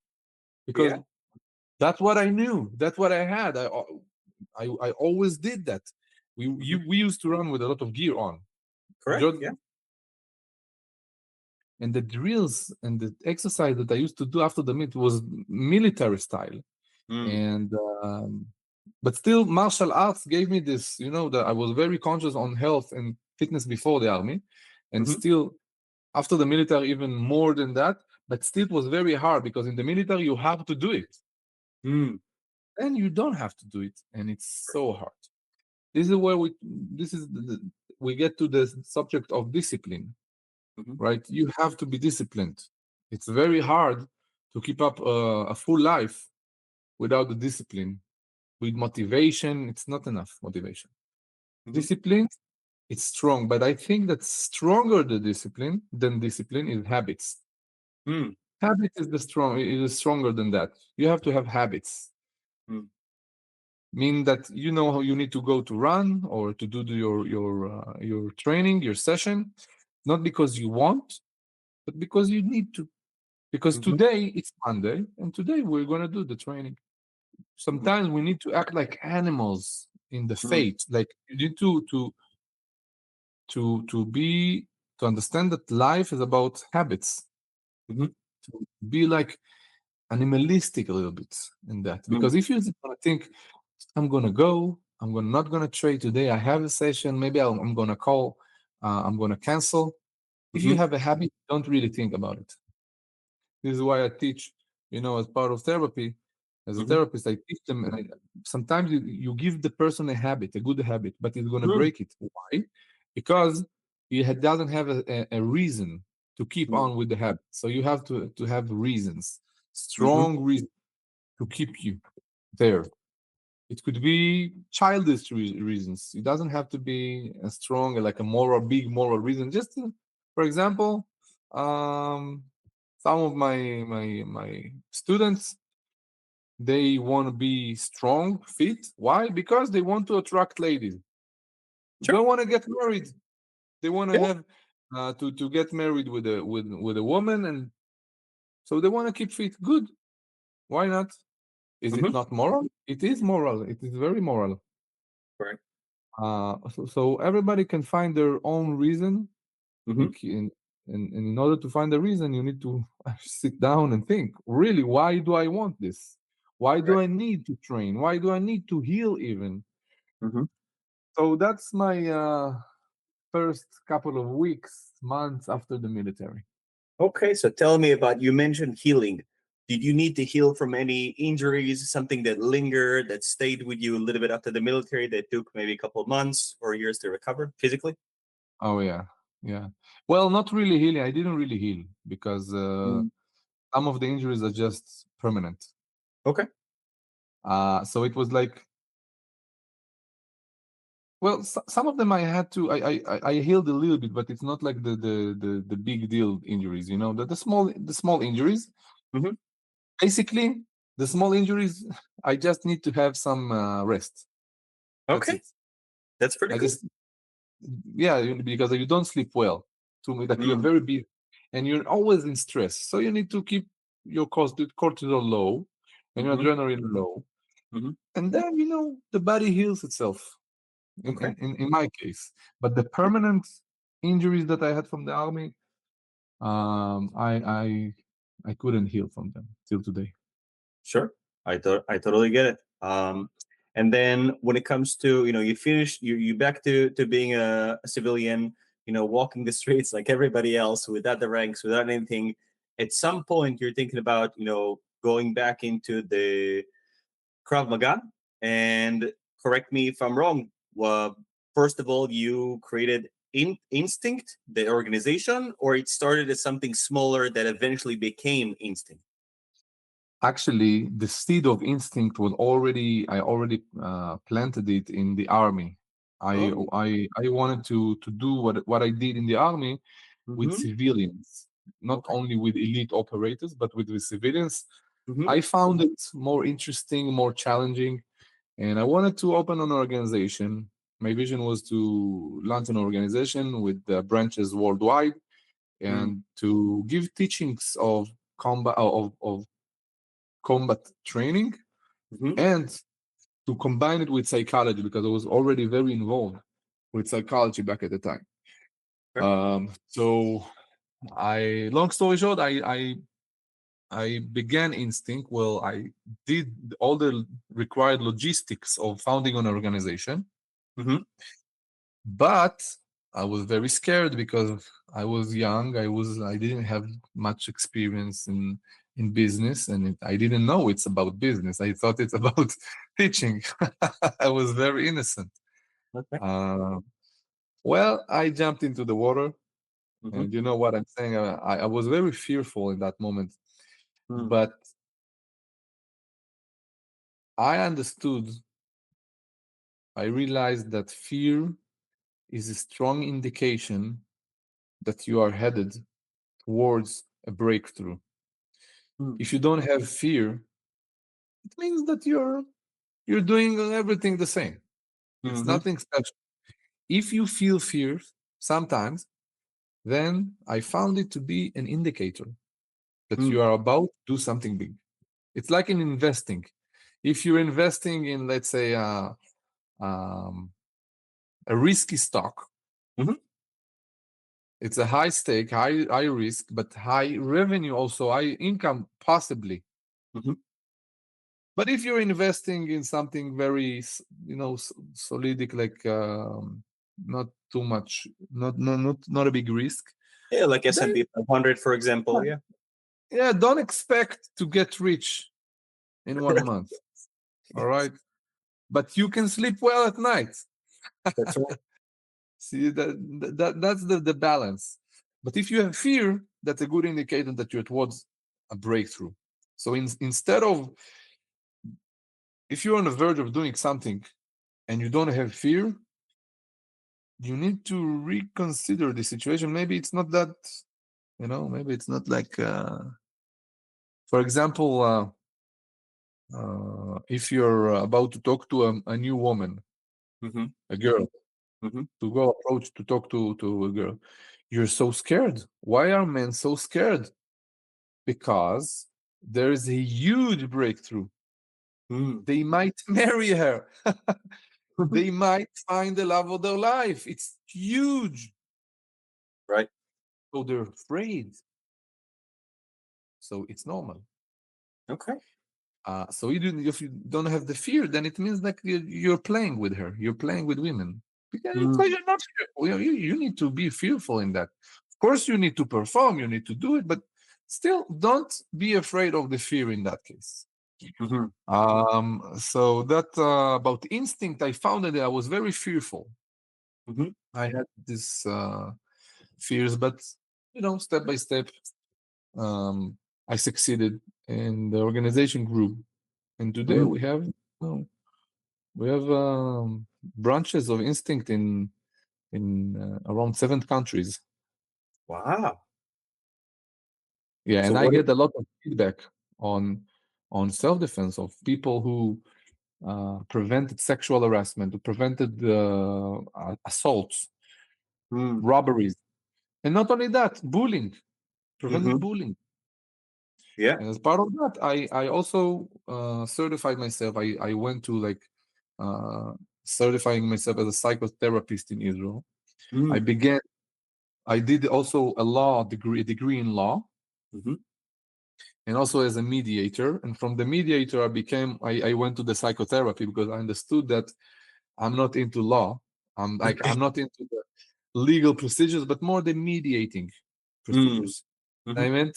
because Yeah. that's what I knew. That's what I had. I always did that. Mhm. We used to run with a lot of gear on. Correct. Just Yeah. and the drills and the exercise that I used to do after the meet was military style. Mm. And but still, martial arts gave me this. That I was very conscious on health and fitness before the army, and Mhm. still after the military even more than that. But still, it was very hard because in the military you have to do it, Mm. and you don't have to do it, and it's so hard. This is where we get to the subject of discipline, Mhm. right? You have to be disciplined. It's very hard to keep up a full life without the discipline. With motivation, it's not enough motivation. Mhm. Discipline, it's strong, but I think that stronger the discipline than discipline is habits. Mm. Habit is it is stronger than that. You have to have habits. Mm. Mean that you know how you need to go to run or to do your training, your session, not because you want, but because you need to. Because Mhm. today it's Monday, and today we're gonna do the training. Mhm. Sometimes we need to act like animals in the Mm. faith. Like you need to be to understand that life is about habits. Mhm. To be like animalistic a little bit in that. Mm. Because if you think I'm gonna go, not gonna trade today. I have a session. Maybe I'm gonna call. I'm gonna cancel. If you Mhm. have a habit, don't really think about it. This is why I teach. As part of therapy, as a Mhm. therapist, I teach them. And sometimes you give the person a habit, a good habit, but he's gonna Mm. break it. Why? Because he doesn't have a reason. to keep Mm-hmm. on with the habit. So you have to have reasons, Mm-hmm. strong reasons to keep you there. It could be childish reasons. It doesn't have to be a strong, like a moral, big moral reason. Just, for example, um, some of my students, they want to be strong, fit. Why? Because they want to attract ladies. Sure. They want to get married. They want to Yeah. have to get married with a woman, and so they want to keep fit. Good. Why not? Is it Mm-hmm. not moral? It is moral. It is very moral. Right. So everybody can find their own reason, Mm-hmm. and, and in order to find the reason, you need to sit down and think. Really, why do I want this? Why do Right. I need to train? Why do I need to heal? Even Mm-hmm. so, that's my first couple of weeks, months after the military. Okay, so tell me about, you mentioned healing. Did you need to heal from any injuries, something that lingered, that stayed with you a little bit after the military, that took maybe a couple of months or years to recover physically? Oh yeah, yeah. Well, not really healing. I didn't really heal because Mm. some of the injuries are just permanent. Okay. So it was like, well, some of them I had to. I healed a little bit, but it's not like the big deal injuries. You know, the small injuries. Mm-hmm. Basically, the small injuries. I just need to have some rest. That's Okay, it. that's pretty I cool. just, yeah, because you don't sleep well. To me, like you're Mm. very busy and you're always in stress. So you need to keep your cortisol low and your Mm-hmm. adrenaline low, Mm-hmm. and then the body heals itself. In, Okay. in in in my case, but the permanent injuries that I had from the army, I couldn't heal from them till today. Sure. I totally get it. And then when it comes to, you finish, you back to being a civilian, walking the streets like everybody else, without the ranks, without anything. At some point you're thinking about, going back into the Krav Maga. And correct me if I'm wrong. First of all, you created Instinct, the organization, or it started as something smaller that eventually became Instinct? Actually, the seed of instinct was already I already planted it in the army. I Oh. I wanted to do what I did in the army with Mm-hmm. civilians, not Okay. only with elite operators, but with the civilians. Mm-hmm. I found it more interesting, more challenging, and I wanted to open an organization. My vision was to launch an organization with branches worldwide and to give teachings of combat training Mm-hmm. and to combine it with psychology because I was already very involved with psychology back at the time. Okay. So long story short, I began Instinct. Well, I did all the required logistics of founding an organization, Mm-hmm. but I was very scared because I was young. I didn't have much experience in business, and I didn't know it's about business. I thought it's about teaching. I was very innocent. Okay. Uh, well, I jumped into the water, Mm-hmm. and you know what I'm saying. I was very fearful in that moment, Mm. but I understood. I realized that fear is a strong indication that you are headed towards a breakthrough. Mm. If you don't have fear, it means that you're doing everything the same. It's Mm-hmm. nothing special. If you feel fear sometimes, then I found it to be an indicator that Mm. you are about to do something big. It's like in investing. If you're investing in, let's say, um, a risky stock, Mm-hmm. it's a high stake, high risk, but high revenue, also high income, possibly. Mm-hmm. But if you're investing in something very, solidic, like not too much, not a big risk, Yeah, like then S&P 500, for example. Yeah. yeah, don't expect to get rich in one Right. month. All Yes. right, but you can sleep well at night. That's right. See that's the balance. But if you have fear, that's a good indicator that you're towards a breakthrough. So instead of, if you're on the verge of doing something and you don't have fear, you need to reconsider the situation. Maybe it's not that, maybe it's not like, for example, if you're about to talk to a new woman, Mm-hmm. a girl, Mm-hmm. to go approach to talk to a girl, you're so scared. Why are men so scared? Because there is a huge breakthrough. Mm. They might marry her. They might find the love of their life. It's huge. Right. So they're afraid. So it's normal. Okay. So if you don't have the fear, then it means like you're playing with her. You're playing with women. Because Mm. you're not fearful. You need to be fearful in that. Of course, you need to perform. You need to do it. But still, don't be afraid of the fear in that case. Mm-hmm. So that about instinct, I found that I was very fearful. Mm-hmm. I had this fears, but step by step, um, I succeeded, and the organization grew. And today Mm. we have branches of instinct in around 7 countries. Wow. Yeah, So and I what? get a lot of feedback on self-defense of people who prevented sexual harassment, who prevented assaults, Mm. robberies, and not only that, bullying, prevented Mm-hmm. bullying. Yeah. And as part of that, I also certified myself. I went to like uh, certifying myself as a psychotherapist in Israel. I Mm. began. I did also a degree in law, Mm-hmm. and also as a mediator. And from the mediator, I went to the psychotherapy because I understood that I'm not into law. I'm not into the legal procedures, but more the mediating Mm. procedures. Mm-hmm. I went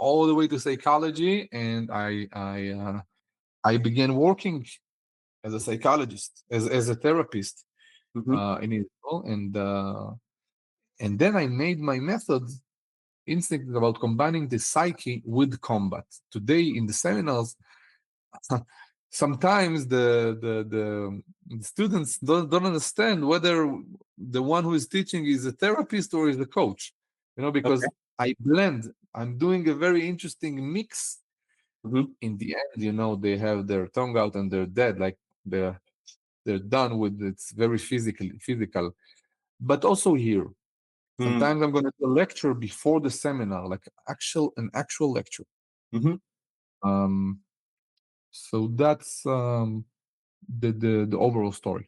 all the way to psychology, and I began working as a psychologist, as a therapist Mm-hmm. in Israel, and then I made my method instinct about combining the psyche with combat. Today in the seminars, sometimes the students don't understand whether the one who is teaching is a therapist or is a coach, Okay. because I'm doing a very interesting mix. Mm-hmm. In the end, they have their tongue out and they're dead, like they're done with. It's very physical, but also here Mm. sometimes I'm going to do a lecture before the seminar, like an actual lecture. Mm-hmm. um so that's the overall story.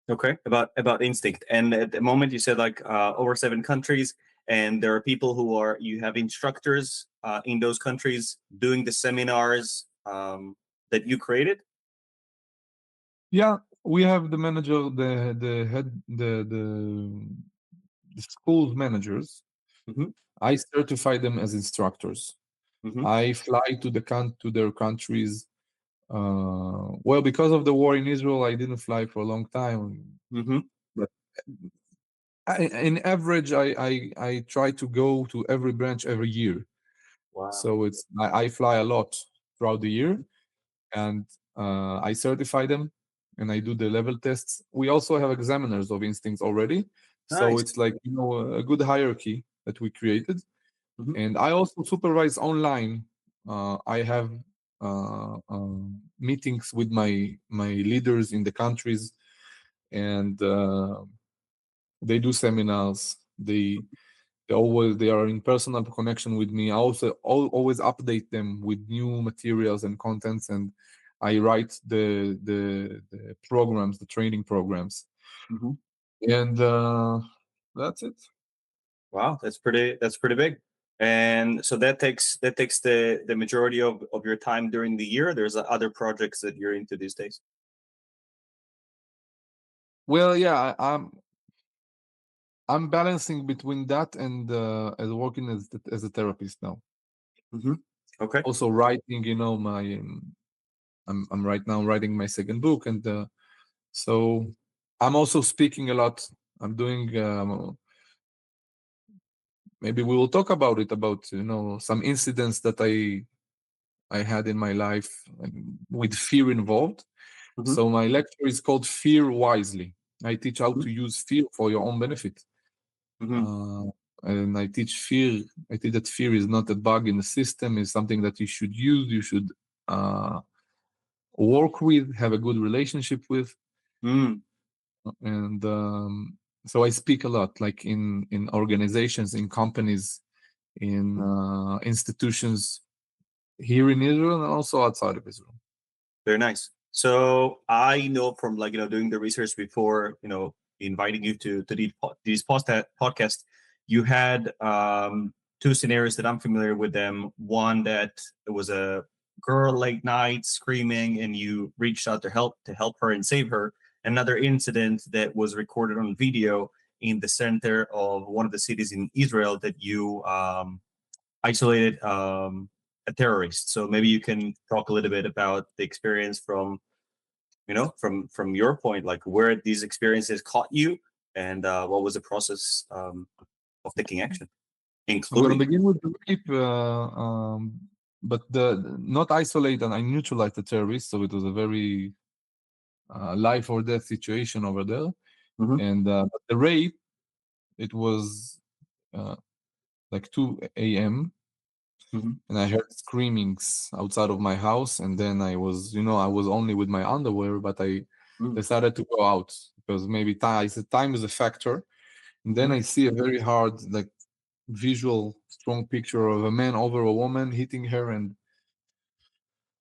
Okay. About instinct, and at the moment you said like over 7 countries, and there are people who are you have instructors in those countries doing the seminars that you created. Yeah, we have the manager, the head, the school's managers. Mm-hmm. I certify them as instructors. Mm-hmm. I fly to their countries. Well, because of the war in Israel, I didn't fly for a long time. Mm-hmm. But in average, I try to go to every branch every year. Wow. So I fly a lot throughout the year, and I certify them, and I do the level tests. We also have examiners of instincts already, so Nice. it's like a good hierarchy that we created. Mm-hmm. And I also supervise online. I have meetings with my leaders in the countries, and they do seminars. They are in personal connection with me. I also always update them with new materials and contents, and I write the programs, the training programs, Mm-hmm. and that's it. Wow, that's pretty big. And so that takes the majority of your time during the year. There's other projects that you're into these days. Well, yeah, I'm balancing between that and as working as a therapist now. Mm-hmm. Okay. Also writing, my I'm right now writing my second book, and so I'm also speaking a lot. I'm doing maybe we will talk about it, about some incidents that I had in my life with fear involved. Mm-hmm. So my lecture is called Fear Wisely. I teach how Mm-hmm. to use fear for your own benefit. Mm-hmm. Uh, and I teach fear. I teach that fear is not a bug in the system, is something that you should use, you should uh, work with, have a good relationship with. Mm. And so I speak a lot, like in organizations, in companies, in institutions here in Israel and also outside of Israel. Very nice. So I know from, like, doing the research before, inviting you to these podcast, you had two scenarios that I'm familiar with them. One that it was a girl late night screaming, and you reached out to help her and save her. Another incident that was recorded on video in the center of one of the cities in Israel that you isolated a terrorist. So maybe you can talk a little bit about the experience from from your point, like where these experiences caught you, and what was the process of taking action, I'm going to including. begin with the rape, but the not isolate and I neutralized the terrorists, so it was a very life or death situation over there. Hmm. And but the rape, it was uh, like 2 a.m. Hmm. and I heard screamings outside of my house, and then I was only with my underwear, but I Hmm. decided to go out because maybe time. I said time is a factor, and then Hmm. I see a very hard, like visual, strong picture of a man over a woman hitting her,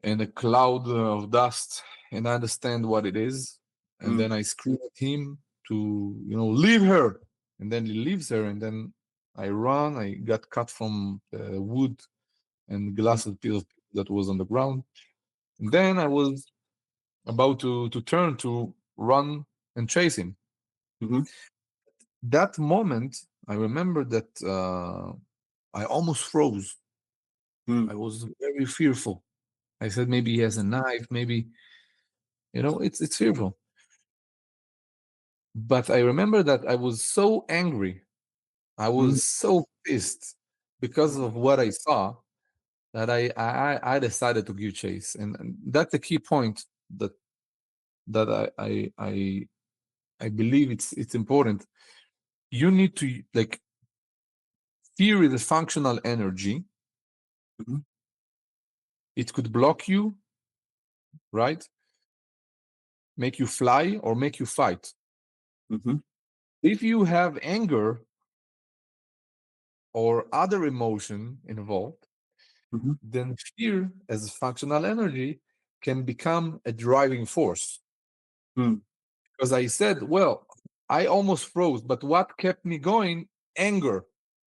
and a cloud of dust, and I understand what it is, and Hmm. then I scream at him to leave her, and then he leaves her, and then I run. I got cut from wood and glass piece that was on the ground. And then I was about to turn to run and chase him. Hmm. That moment, I remember that I almost froze. Hmm. I was very fearful. I said maybe he has a knife, maybe it's fearful. But I remember that I was so angry. I Hmm. was so pissed because of what I saw that I decided to give chase, and that's the key point that I believe it's important. You need to, like, fear is a functional energy. Hmm. It could block you, right? Make you fly or make you fight. Hmm. If you have anger or other emotion involved, Hmm. then fear as a functional energy can become a driving force. Hmm. Because I said, well, I almost froze, but what kept me going? Anger.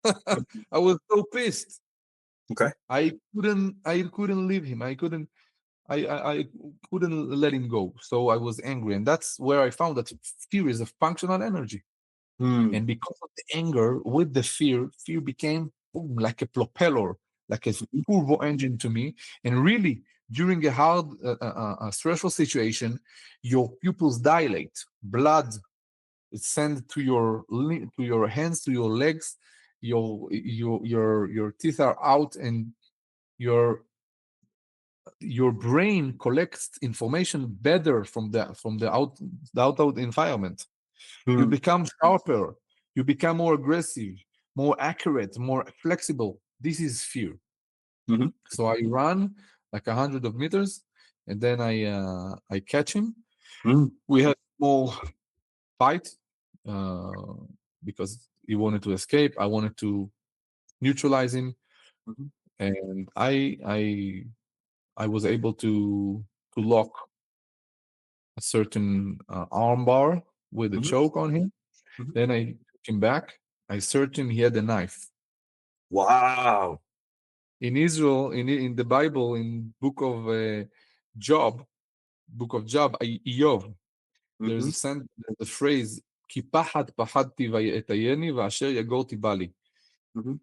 I was so pissed. Okay. I couldn't leave him. I couldn't let him go. So I was angry. And that's where I found that fear is a functional energy. Hmm. And because of the anger with the fear became boom, like a propeller, like a turbo engine to me. And really, during a hard, stressful situation, your pupils dilate, blood is sent to your hands, to your legs, your teeth are out, and your your brain collects information better from the out environment. You Hmm. become sharper, you become more aggressive, more accurate, more flexible. This is fear. Hmm. So I run like 100 of meters, and then I catch him. Hmm. We had a small fight uh, because he wanted to escape. I wanted to neutralize him, Hmm. and I was able to lock a certain arm bar with a Hmm. choke on him. Hmm. Then I took him back. I searched him. He had a knife. Wow. In Israel, in the Bible, in Job, book of Job, Iyov, there's Hmm. the phrase "Ki pachad pachadti vayetayeni v'asher yagorti bali." Hmm.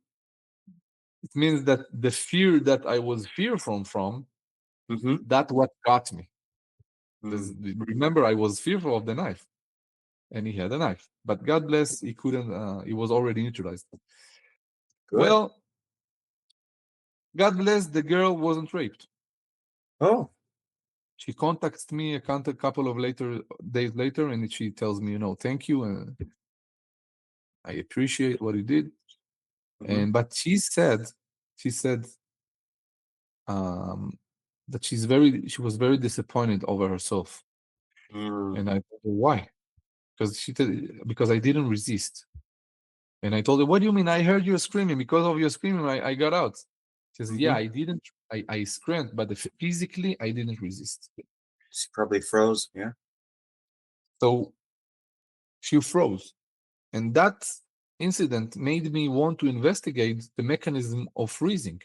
It means that the fear that I was fearful from, Hmm. that what got me. Hmm. Remember, I was fearful of the knife, and he had a knife. But God bless, he couldn't. He was already neutralized. Good. Well, God bless, the girl wasn't raped. Oh. She contacts me a couple of days later, and she tells me, thank you, and I appreciate what you did. Mm-hmm. And but she said um, that she was very disappointed over herself. Mm. And I told her why, because I didn't resist. And I told her, what do you mean? I heard you screaming. Because of your screaming, I got out. She says, Mm-hmm. yeah, I didn't. I screamed, but physically I didn't resist. She probably froze. Yeah. So she froze. And that incident made me want to investigate the mechanism of freezing.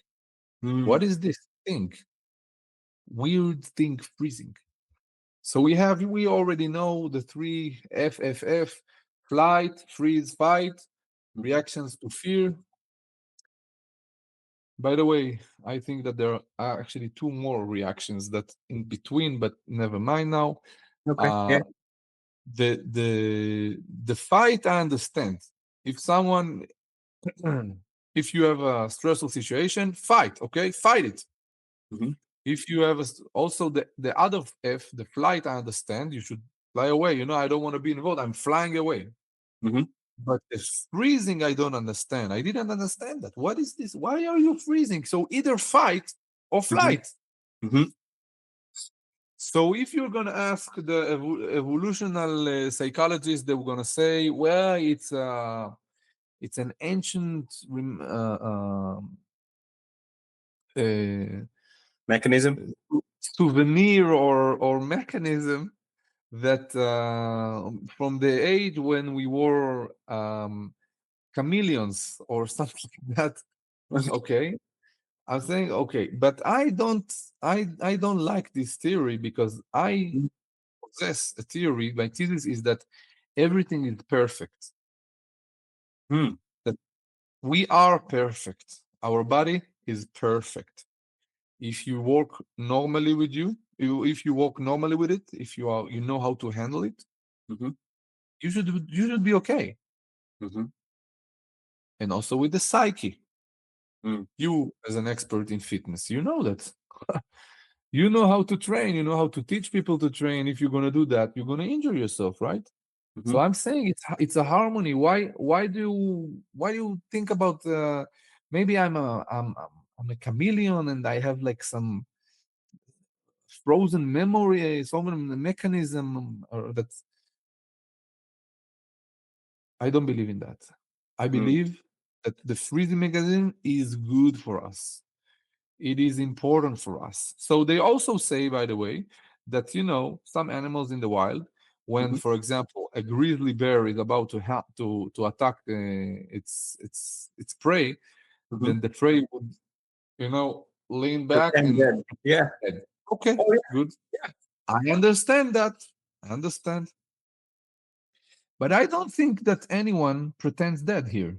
Mm. What is this thing? Weird thing freezing. So we already know the three FFF: flight, freeze, fight, Mm-hmm. reactions to fear. By the way, I think that there are actually two more reactions that in between, but never mind now. Okay. Yeah. Uh, the fight, I understand. If someone, if you have a stressful situation, fight. Okay, fight it. Mm-hmm. If you have also the other F, the flight, I understand. You should fly away. I don't want to be involved. I'm flying away. Mm-hmm. But the freezing, I don't understand. I didn't understand that. What is this? Why are you freezing? So either fight or Mm-hmm. flight. Mm-hmm. So if you're gonna ask the evolutional psychologist, they were gonna say, well, it's an ancient uh, Mechanism. souvenir or mechanism that from the age when we were chameleons or something like that. Okay, I'm saying okay, but I don't like this theory because I possess a theory. My thesis is that everything is perfect. Mm. That we are perfect. Our body is perfect. If you work normally with if you work normally with it, if you know how to handle it, Mm-hmm. you should be okay. Mm-hmm. And also with the psyche. Mm. You, as an expert in fitness, you know that. You know how to train, you know how to teach people to train. If you're going to do that, you're going to injure yourself, right? Mm-hmm. So I'm saying it's a harmony. Why do you think about maybe I'm a chameleon and I have like some frozen memory, some mechanism, or that's I don't believe in that. I Mm. believe that the freezing mechanism is good for us. It is important for us. So they also say, by the way, that some animals in the wild, when, Mm-hmm. for example, a grizzly bear is about to attack its prey, Mm-hmm. then the prey would lean back Pretend and dead. Yeah. head. Okay, Oh good. yeah. I understand that. I understand. But I don't think that anyone pretends dead here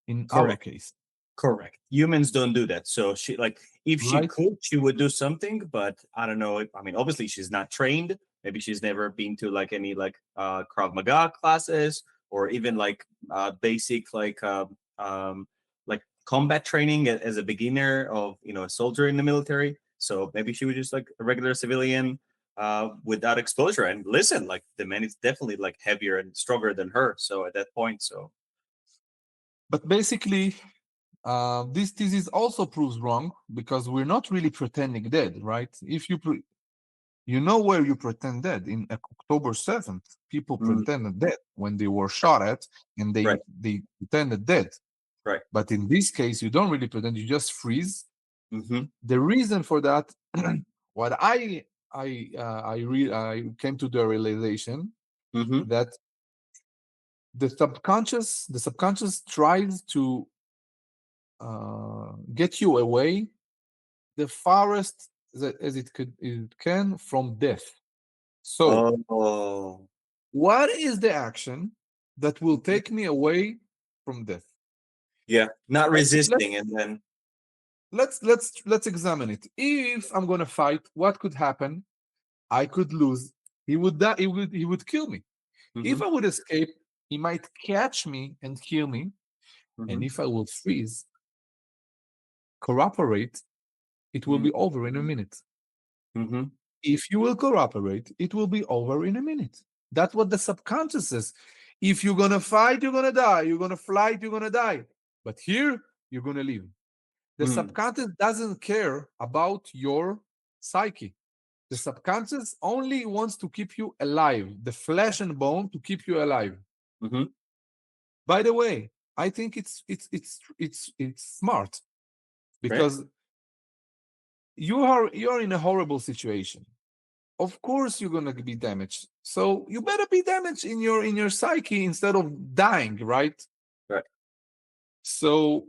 in our Correct. case, Correct. Humans don't do that. So she like if she right? could, she would do something, but I don't know. I mean, obviously she's not trained. Maybe she's never been to like any like Krav Maga classes or even like basic like combat training as a beginner of a soldier in the military. So maybe she was just like a regular civilian without exposure. And listen, like the man is definitely like heavier and stronger than her. So at that point, so But basically, this thesis also proves wrong because we're not really pretending dead, right? If you know where you pretend dead in October 7th, people mm, pretended dead when they were shot at, and right, they pretended dead. right. But in this case, you don't really pretend; you just freeze. Mm-hmm. The reason for that, what I came to the realization Mm-hmm. that the subconscious tries to get you away the farthest as it can from death. So, Oh, what is the action that will take me away from death? yeah. Not Let's resisting, and then let's examine it. If I'm gonna fight, what could happen? I could lose. He would die. He would kill me. mm-hmm. If I would escape, he might catch me and kill me. And Mhm. if I will freeze, cooperate, it will Mhm. be over in a minute. Mhm. If you will cooperate, it will be over in a minute. That's what the subconscious says. If you're going to fight, you're going to die. You're going to flight, you're going to die. But here, you're going to live. The Mm. subconscious doesn't care about your psyche. The subconscious only wants to keep you alive, the flesh and bone to keep you alive. Mhm. By the way, I think it's smart Right. because you're in a horrible situation. Of course you're gonna be damaged. So you better be damaged in your psyche instead of dying, right? Right. So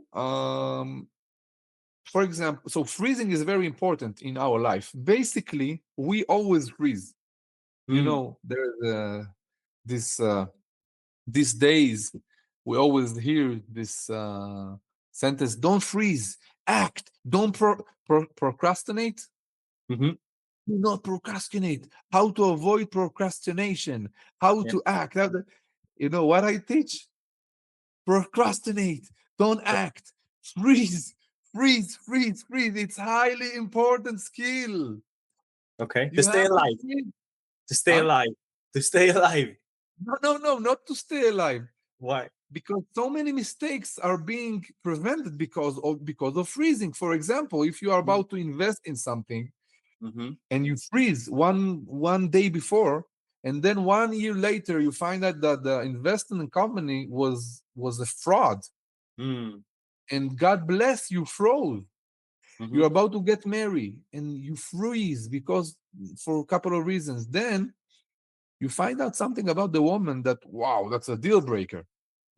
for example, so freezing is very important in our life. Basically, we always freeze. You Mm. know, there's this these days we always hear this sentence: "Don't freeze, act. Don't procrastinate." Mhm. Do not procrastinate. How to avoid procrastination? How Yeah. to act? You know what I teach? Procrastinate. Don't Right. act. Freeze. Freeze. Freeze. Freeze. It's highly important skill. Okay. To You stay have to alive. freeze. To stay Huh? alive. To stay alive. No, no, no, not to stay alive. Why? Because so many mistakes are being prevented because of freezing. For example, if you are Mm. about to invest in something Mhm. and you freeze one day before, and then 1 year later you find out that the investment company was a fraud, Mm. and God bless you froze. You're Mhm. about to get married and you freeze because for a couple of reasons. Then you find out something about the woman that, wow, that's a deal breaker.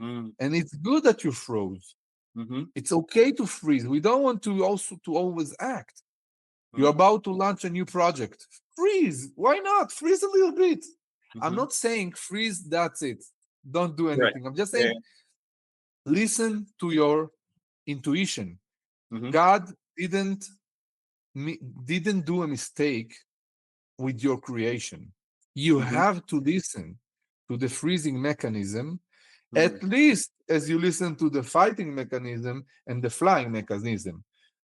Mm. And it's good that you froze. Mhm. It's okay to freeze. We don't want to also to always act. You're Mhm. about to launch a new project. Freeze. Why not? Freeze a little bit. I'm Mhm. not saying freeze, that's it. Don't do Right. anything. I'm just Yeah. saying listen to your intuition. Mhm. God didn't do a mistake with your creation. You Mhm. have to listen to the freezing mechanism at Mm. least as you listen to the fighting mechanism and the flying mechanism.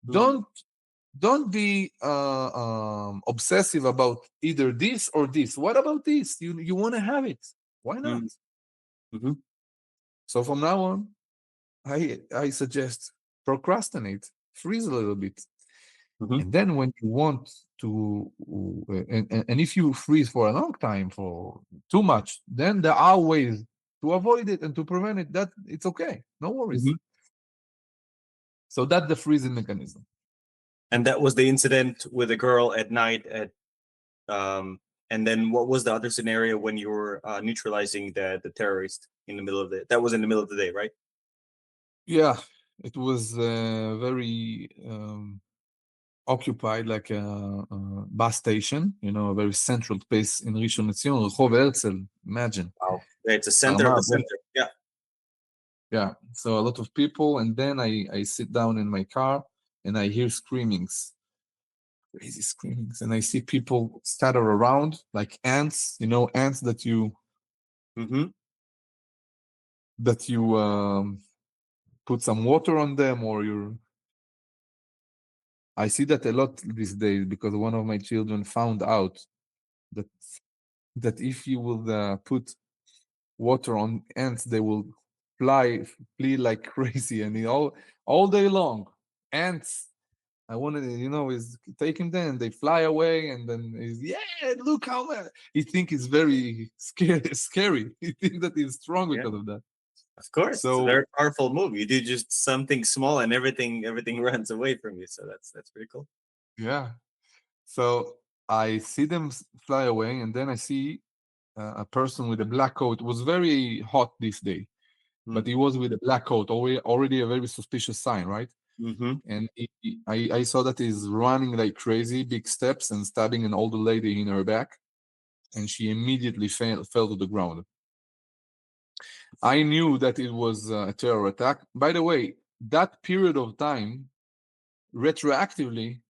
Mm. Don't be obsessive about either this or this. What about this? You want to have it. Why not? Mm. Mhm. So from now on, I suggest procrastinate, freeze a little bit, Mhm. and then when you want to, and if you freeze for a long time for too much, then there are ways to avoid it and to prevent it. That it's okay, no worries. Mhm. So that's the freezing mechanism. And that was the incident with a girl at night at and then what was the other scenario when you were neutralizing the terrorist in the middle of the that was in the middle of the day, right? Yeah, it was very occupied like a bus station, you know, a very central place in Rishon LeZion, Rehov Herzl, imagine. Wow. Yeah, it's a center of Karma, the center. Yeah. yeah, so a lot of people, and then I sit down in my car and I hear screamings, crazy screamings, and I see people scatter around like ants, you know, ants Mm-hmm. that you put some water on them, or you. I see that a lot these days because one of my children found out that if you will put water on ants, they will flee like crazy, and all day long, ants. I wanted, you know, is taking them, and they fly away, and then is yeah, look how he think it's very scary. Scary. He think that he's strong Yeah. because of that. Of course. It's a So very powerful move. You do just something small and everything runs away from you. So that's pretty cool. yeah, so I see them fly away, and then I see a person with a black coat. It was very hot this day, but he was with a black coat, already a very suspicious sign, right? Mm-hmm. And I saw that he's running like crazy, big steps, and stabbing an older lady in her back, and she immediately fell to the ground. I knew that it was a terror attack. By the way, that period of time, retroactively,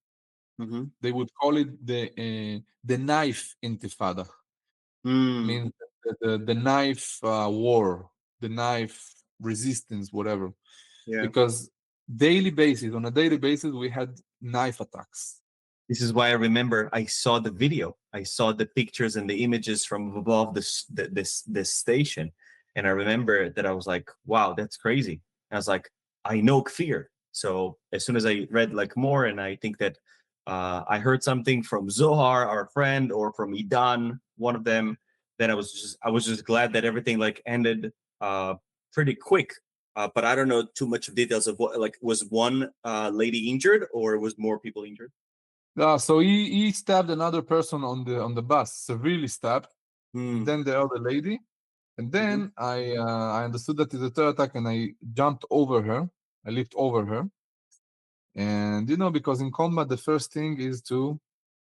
Mm-hmm. they would call it the knife intifada, Mm. means the knife war, the knife resistance, whatever. Yeah. because on a daily basis, we had knife attacks. This is why I remember I saw the video. I saw the pictures and the images from above this station, and I remember that I was like, "Wow, that's crazy." And I was like, "I know Kfir." So as soon as I read like more, and I think that I heard something from Zohar, our friend, or from Idan, one of them, then I was just glad that everything like ended pretty quick. But I don't know too much of details of what like was one lady injured or was more people injured. So he stabbed another person on the bus, severely stabbed, and Hmm. then the other lady. And Mhm. then I understood that it's a third attack, and I jumped over her. I leaped over her, and because in combat the first thing is to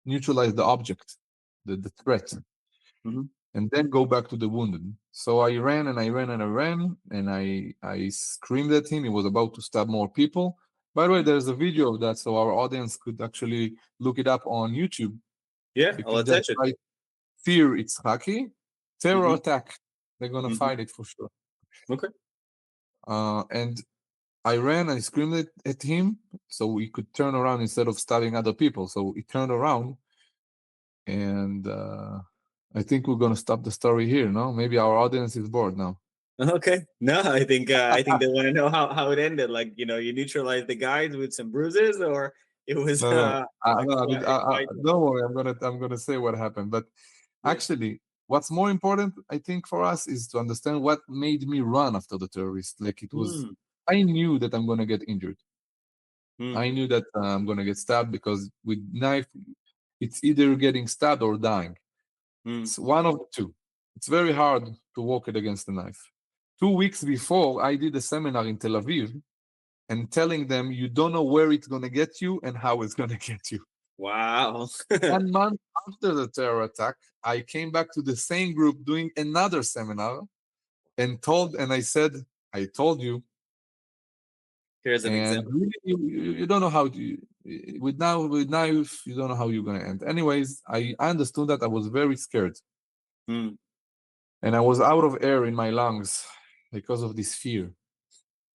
neutralize the object, the threat, Mhm. and then go back to the wounded. So I ran and I ran and I ran, and I screamed at him. He was about to stab more people. By the way, there's a video of that, so our audience could actually look it up on YouTube. Yeah, You I'll can just attach it. write "Fear Itzhaki," terror Mhm. attack. They're gonna Mhm. find it for sure. Okay. And I ran, I screamed at him so he could turn around instead of stabbing other people. So he turned around, and I think we're gonna stop the story here. No, maybe our audience is bored now. Okay. No, I think they want to know how it ended. Like, you neutralized the guys with some bruises, or it was No, no, no, a I, quiet one. don't worry. I'm gonna say what happened. But Yeah. actually, what's more important, I think, for us is to understand what made me run after the terrorist. Like it was, Mm. I knew that I'm gonna get injured. Mm. I knew that I'm gonna get stabbed because with knife, it's either getting stabbed or dying. Mm. It's one of the two. It's very hard to walk it against the knife. 2 weeks before, I did a seminar in Tel Aviv and telling them you don't know where it's gonna get you and how it's gonna get you. Wow. 1 month after the terror attack, I came back to the same group doing another seminar and I said, I told you. Here's an And example. really, you don't know how to, with knife, you don't know how you're gonna end. Anyways, I understood that I was very scared Mm. and I was out of air in my lungs because of this fear.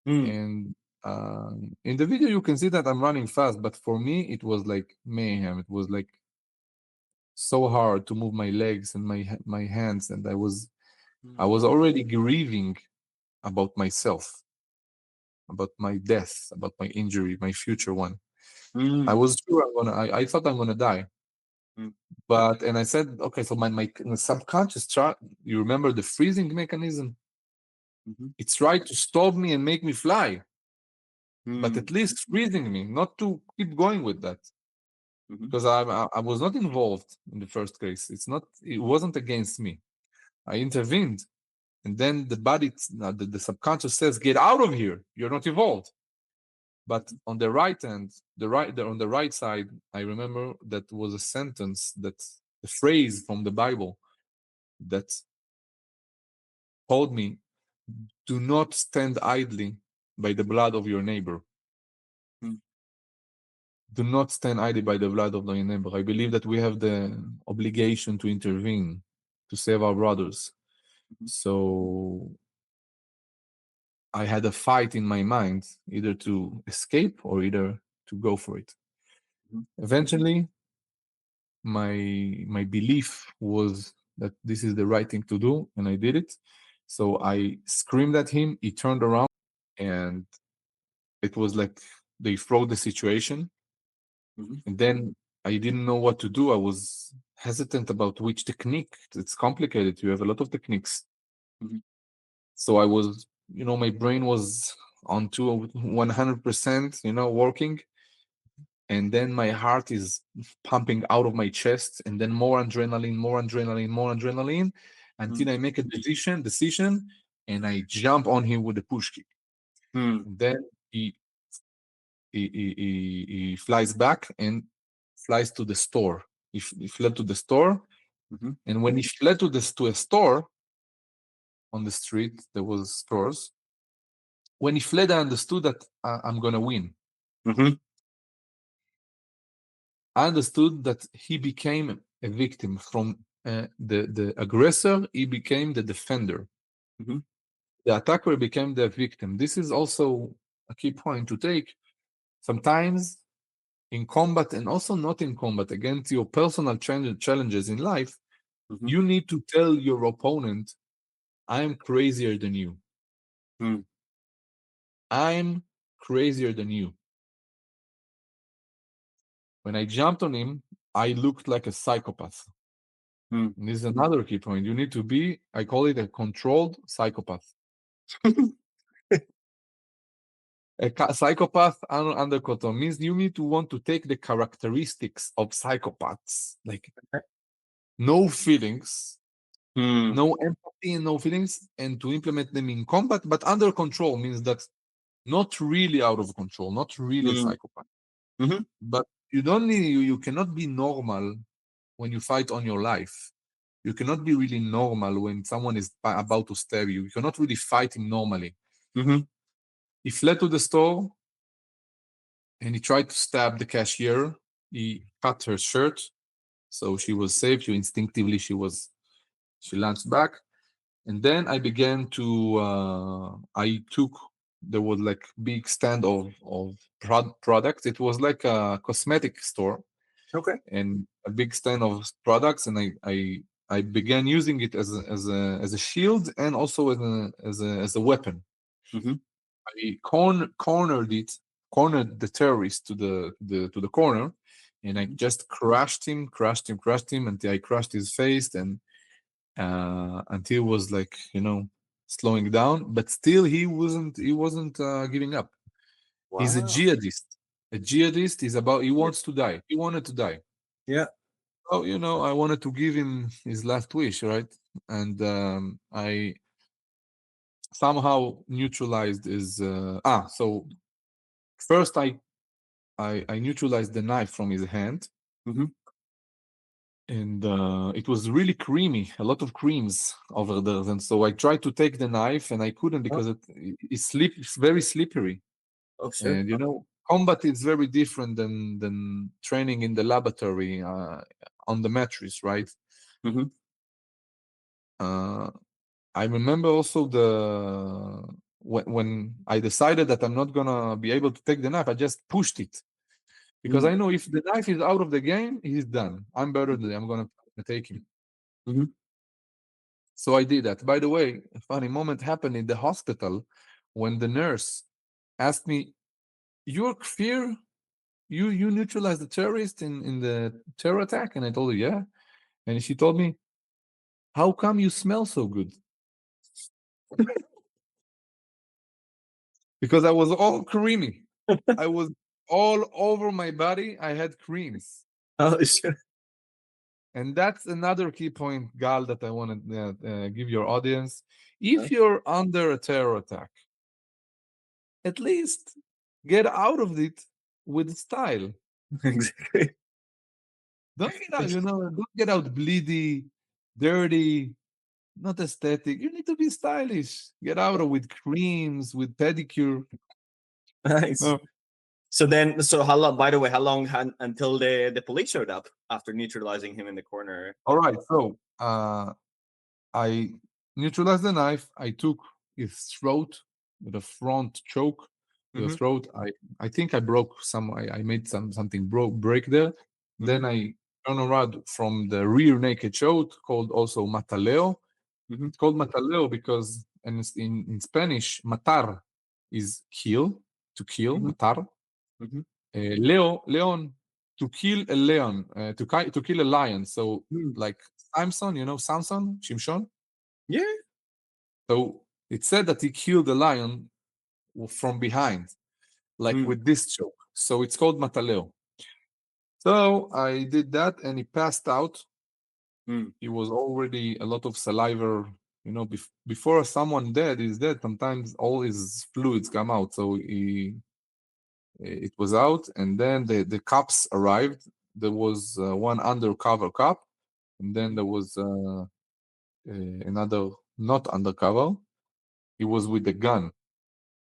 Mm. And in the video, you can see that I'm running fast, but for me, it was like mayhem. It was like so hard to move my legs and my hands, and I Mm. was already grieving about myself, about my death, about my injury, my future one. I Mm. was sure I thought I'm gonna die. Mm. But and I said, okay, so my subconscious chart, you remember the freezing mechanism? Mhm. It's tried to stop me and make me fly, but Mm. at least freezing me, not to keep going with that. Mhm. Because I was not involved in the first case. It wasn't against me. I intervened. And then the body, the subconscious says, get out of here. You're not involved. But on the right hand, on the right side, I remember that was a sentence, that a phrase from the Bible that told me, do not stand idly by the blood of your neighbor. Mm. Do not stand idly by the blood of your neighbor. I believe that we have the obligation to intervene to save our brothers. Mhm. So I had a fight in my mind, either to escape or either to go for it. Mhm. Eventually, my belief was that this is the right thing to do, and I did it. So I screamed at him. He turned around, and it was like they froze the situation. Mhm. And then I didn't know what to do. I was hesitant about which technique. It's complicated. You have a lot of techniques. Mhm. So I was, my brain was on to 100%, working. And then my heart is pumping out of my chest, and then more adrenaline, more adrenaline, more adrenaline, Mm. until I make a decision, and I jump on him with a push kick. Mm. And then he flies back and flies to the store. He fled to the store, Mhm. and when he fled to a store on the street, there was stores. When he fled, I understood that I'm gonna win. Mhm. I understood that he became a victim from the aggressor. He became the defender. Mhm. The attacker became the victim. This is also a key point to take. Sometimes in combat and also not in combat against your personal challenges in life, Mm-hmm. you need to tell your opponent, I'm crazier than you. Mm. I'm crazier than you. When I jumped on him, I looked like a psychopath. Mm. And this is another key point. You need to be, I call it a controlled psychopath. Psychopath under control means you need to want to take the characteristics of psychopaths, like no feelings, Mm. no empathy and no feelings, and to implement them in combat, but under control means that not really out of control, not really a Mm. psychopath. Mm-hmm. But you cannot be normal when you fight on your life. You cannot be really normal when someone is about to stab you. You cannot really fight him normally. Mm-hmm. He fled to the store and he tried to stab the cashier. He cut her shirt, so she was safe. Instinctively, she lunged back. And then I began to, there was like big stand of products. It was like a cosmetic store Okay. and a big stand of products. And I began using it as a shield and also as a weapon. Mm-hmm. I cornered the terrorist to the corner, and I just crushed him until I crushed his face and until it was like slowing down. But still, he wasn't giving up. He's a Wow. jihadist. A jihadist is about he Yeah. wants to die. He wanted to die. Yeah. Oh, I wanted to give him his last wish, right? And I somehow neutralized his. So first I neutralized the knife from his hand, Mm-hmm. and it was really creamy, a lot of creams over there. And so I tried to take the knife, and I couldn't Oh, because it's very slippery. oh, sure. And combat is very different than training in the laboratory on the mattress, right? Mm-hmm. Uh, I remember also when I decided that I'm not gonna be able to take the knife, I just pushed it because Mm. I know if the knife is out of the game, he's done. I'm better than I'm gonna take him. Mm-hmm. So I did that. By the way, a funny moment happened in the hospital when the nurse asked me, "You're Kfir? You neutralized the terrorist in the terror attack?" And I told her, "Yeah." And she told me, "How come you smell so good?" Because I was all creamy. I was all over my body. I had creams. Oh, sure. And that's another key point, Gal, that I want to give your audience. Huh? If you're under a terror attack, at least get out of it with style. Exactly. Don't get out, don't get out bleedy, dirty, not aesthetic. You need to be stylish. Get out of with creams, with pedicure. Nice. No. So how long? By the way, how long until the police showed up after neutralizing him in the corner? All right. So I neutralized the knife. I took his throat with a front choke to the Mm-hmm. throat. I think I broke I made something break there. Mm-hmm. Then I turn around from the rear naked choke, called also mataleo. Mm-hmm. It's called mataleo because in Spanish, matar is to kill, Mm-hmm. matar. Mm-hmm. Leon, to kill a leon, to kill a lion. So Mm. like Samson, Samson, Shimshon. Yeah. So it said that he killed the lion from behind, like Mm. with this choke. So it's called mataleo. So I did that, and he passed out. Mm. He was already a lot of saliva. Before someone dead is dead, sometimes all his fluids come out. So it was out, and then the cops arrived. There was one undercover cop, and then there was another not undercover. He was with the gun,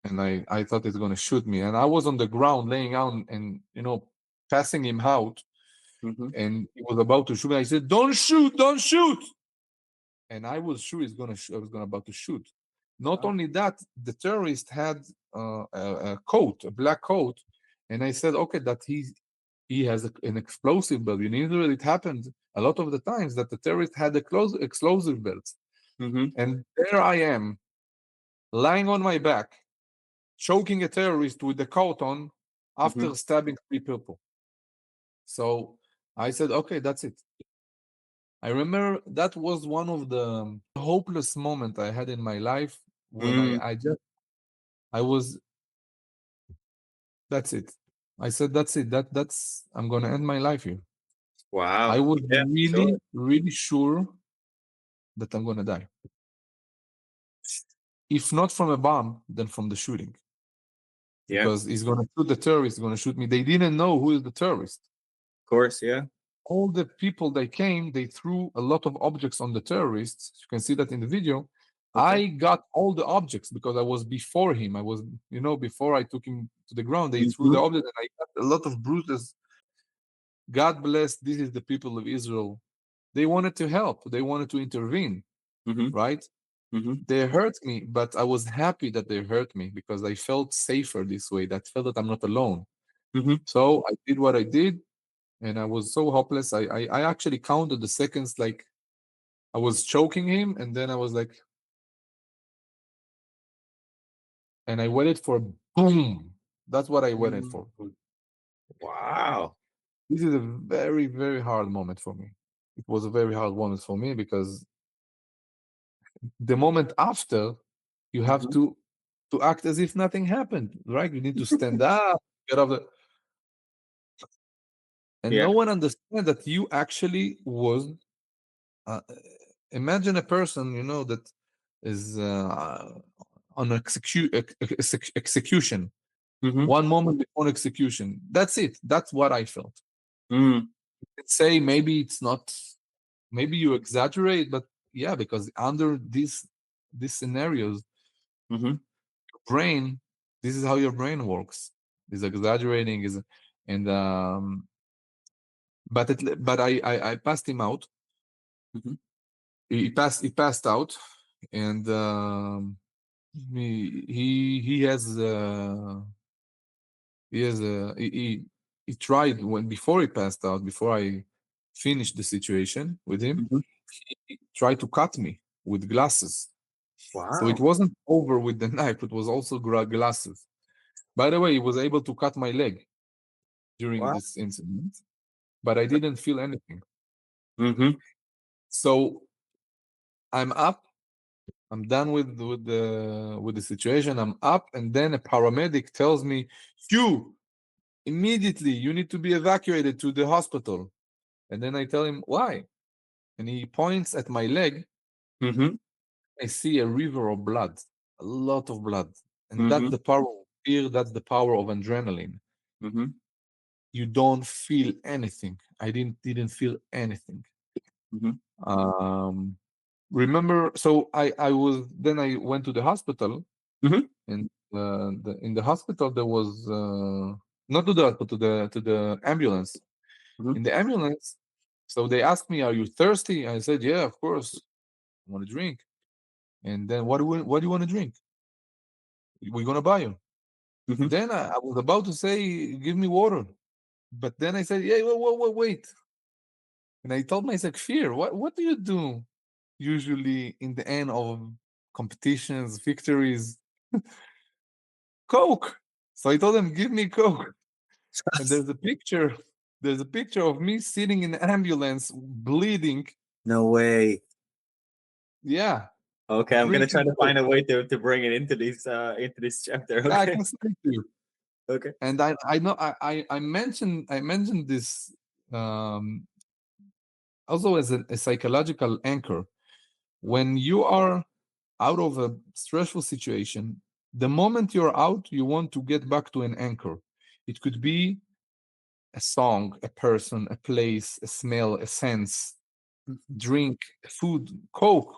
and I thought he's gonna shoot me. And I was on the ground, laying down, and passing him out, Mm-hmm. and he was about to shoot me. I said, "Don't shoot! Don't shoot!" And I was sure I was gonna about to shoot. Not only that, the terrorist had a coat, a black coat, and I said, okay, that he has an explosive belt. In Israel, it happened a lot of the times that the terrorist had a explosive belt, Mm-hmm. and there I am, lying on my back, choking a terrorist with the coat on Mm-hmm. after stabbing 3 people. So I said, okay, that's it. I remember that was one of the hopeless moment I had in my life when Mm. I was, that's it. I said, that's it. That's I'm gonna end my life here. I Wow. was Yeah, really, sure. really sure that I'm gonna die. If not from a bomb, then from the shooting. Yeah, of Because he's gonna shoot the terrorist, he's gonna shoot me. They didn't know who is the terrorist. course. Yeah. All the people that came, they threw a lot of objects on the terrorists. You can see that in the video. Okay. I got all the objects because I was before him. I was, before I took him to the ground, they threw Mm-hmm. the object and I got a lot of bruises. God bless, this is the people of Israel. They wanted to help, they wanted to intervene, Mm-hmm. right? Mm-hmm. They hurt me, but I was happy that they hurt me because I felt safer this way. That felt that I'm not alone. Mm-hmm. So I did what I did, and I was so hopeless. I actually counted the seconds, like I was choking him, and then I was like, and I waited for boom. That's what I waited Mm. for. Wow. This is a very, very hard moment for me. It was a very hard moment for me because the moment after, you have Mm-hmm. to act as if nothing happened, right? You need to stand up, get off the, and Yeah. no one understands that you actually was. Uh, Imagine a person, that is on execution. Mm-hmm. One moment before execution. That's it. That's what I felt. Mm. Say maybe it's not. Maybe you exaggerate, but yeah, because under these scenarios, Mm-hmm. brain, this is how your brain works. Is exaggerating is, and but I passed him out. Mm-hmm. He passed out, and he has he tried when before he passed out, before I finished the situation with him, Mm-hmm. he tried to cut me with glasses. So it Wow. wasn't over with the knife, it was also glasses. By the way, he was able to cut my leg during Wow. this incident, but I didn't feel anything. Mm-hmm. So I'm up, I'm done with the situation. I'm up, and then a paramedic tells me, "You immediately you need to be evacuated to the hospital." And then I tell him why, and he points at my leg. Mm-hmm. I see a river of blood, a lot of blood, and that's Mm-hmm. the power of fear. That's the power of adrenaline. Mm-hmm. You don't feel anything. I didn't feel anything. Mm-hmm. Um, Remember, so I went to the hospital, Mm-hmm. and in the hospital there was not to the hospital, to the ambulance. Mm-hmm. In the ambulance, so they asked me, "Are you thirsty?" I said, "Yeah, of course, I want to drink." And then, what do you want to drink? We're gonna buy you. Mm-hmm. Then I was about to say, "Give me water," but then I said, "Yeah, wait." And I told myself, "Fear, what do you do usually in the end of competitions, victories? Coke." So I told them, "Give me Coke." And there's a picture of me sitting in the ambulance, bleeding. No way. Yeah, Okay, I'm gonna try drinking to Coke. find a way to bring it into this chapter. Yeah, I Okay. can send it to you. Okay. And I know I mentioned this um, also as a psychological anchor. When you are out of a stressful situation, the moment you're out, you want to get back to an anchor. It could be a song, a person, a place, a smell, a sense, drink, food, Coke.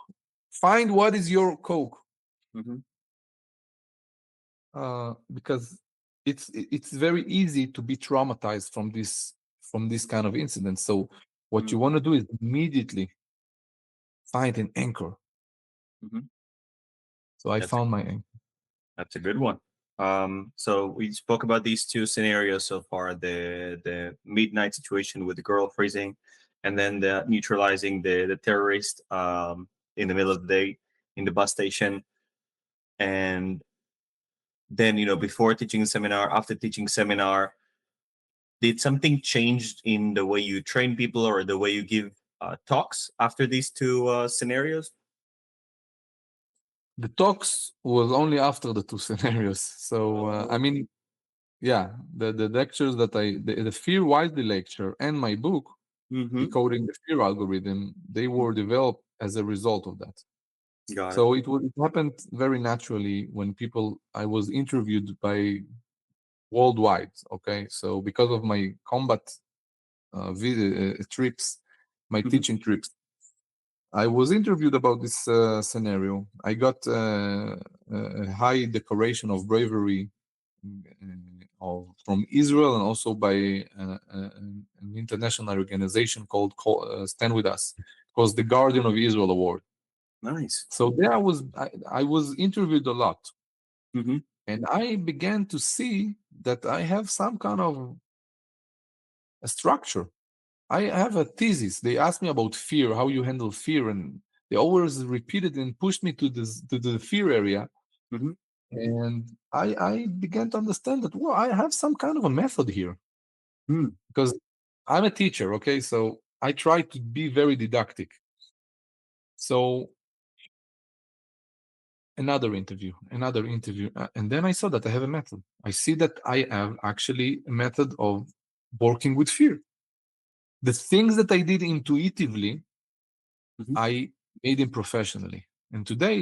Find what is your Coke, Mm-hmm. because it's very easy to be traumatized from this kind of incident. So what you want to do is immediately find an anchor. Mm-hmm. So I That's a, found my anchor. that's a good one. So we spoke about these two scenarios so far: the midnight situation with the girl freezing, and then the neutralizing the terrorist in the middle of the day in the bus station, and then before teaching seminar, after teaching seminar, did something change in the way you train people or the way you give talks after these two scenarios? The talks was only after the two scenarios. So I Oh. mean, yeah, the lectures that the Fear Wisely lecture and my book, Mm-hmm. Decoding the Fear Algorithm, they were developed as a result of that. Got it. So it happened very naturally when people I was interviewed by worldwide. Okay, so because of my combat trips, my Mm-hmm. teaching trips, I was interviewed about this scenario. I got a high decoration of bravery from Israel and also by an international organization called Stand With Us. It was the Guardian of Israel Award. Nice. So there I was interviewed a lot, Mm-hmm. and I began to see that I have some kind of a structure. I have a thesis. They asked me about fear, how you handle fear, and they always repeated and pushed me to the fear area. Mm-hmm. And I began to understand that well, I have some kind of a method here Mm. because I'm a teacher. Okay, so I try to be very didactic. So another interview, and then I saw that I have a method. I see that I have actually a method of working with fear. The things that I did intuitively, Mm-hmm. I made them professionally, and today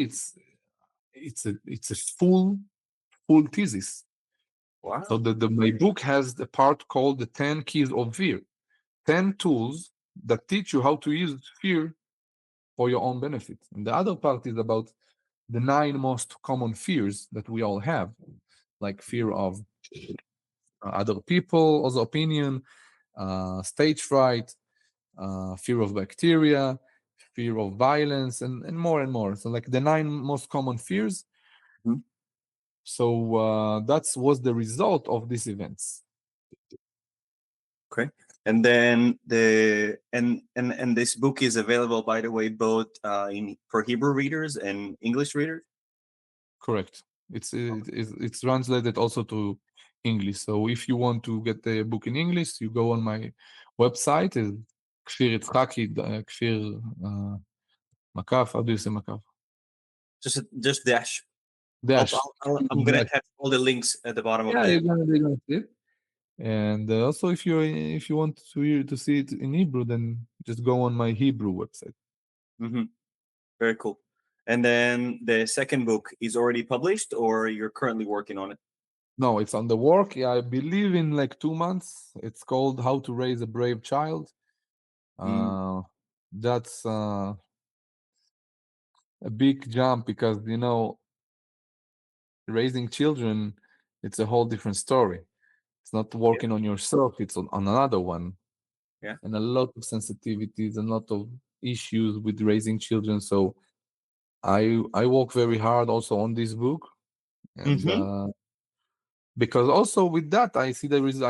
it's a full thesis. So Wow. my book has the part called the 10 keys of fear, 10 tools that teach you how to use fear for your own benefit. And the other part is about the 9 most common fears that we all have, like fear of other people, other opinion, stage fright, fear of bacteria, fear of violence, and more and more. So, like the 9 most common fears. Mhm. So that was the result of these events. Okay. And then and this book is available, by the way, both in for Hebrew readers and English readers. Correct. It's translated also to English. So if you want to get the book in English, you go on my website. Is Kfir Itzhaki, Kfir Makaf. How do you say Makaf? Just dash. Dash. I'm gonna Dash. have all the links at the bottom of Yeah, the. you're gonna see it. And also, if you want to see it in Hebrew, then just go on my Hebrew website. Hmm. Very cool. And then the second book is already published, or you're currently working on it. No, it's on the work. Yeah, I believe in like 2 months. It's called How to Raise a Brave Child. Mm. Uh, that's a big jump because raising children, it's a whole different story. It's not Yeah. working on yourself, it's on another one, Yeah. and a lot of sensitivities, a lot of issues with raising children. So I work very hard also on this book, and Hmm. because also with that I see there is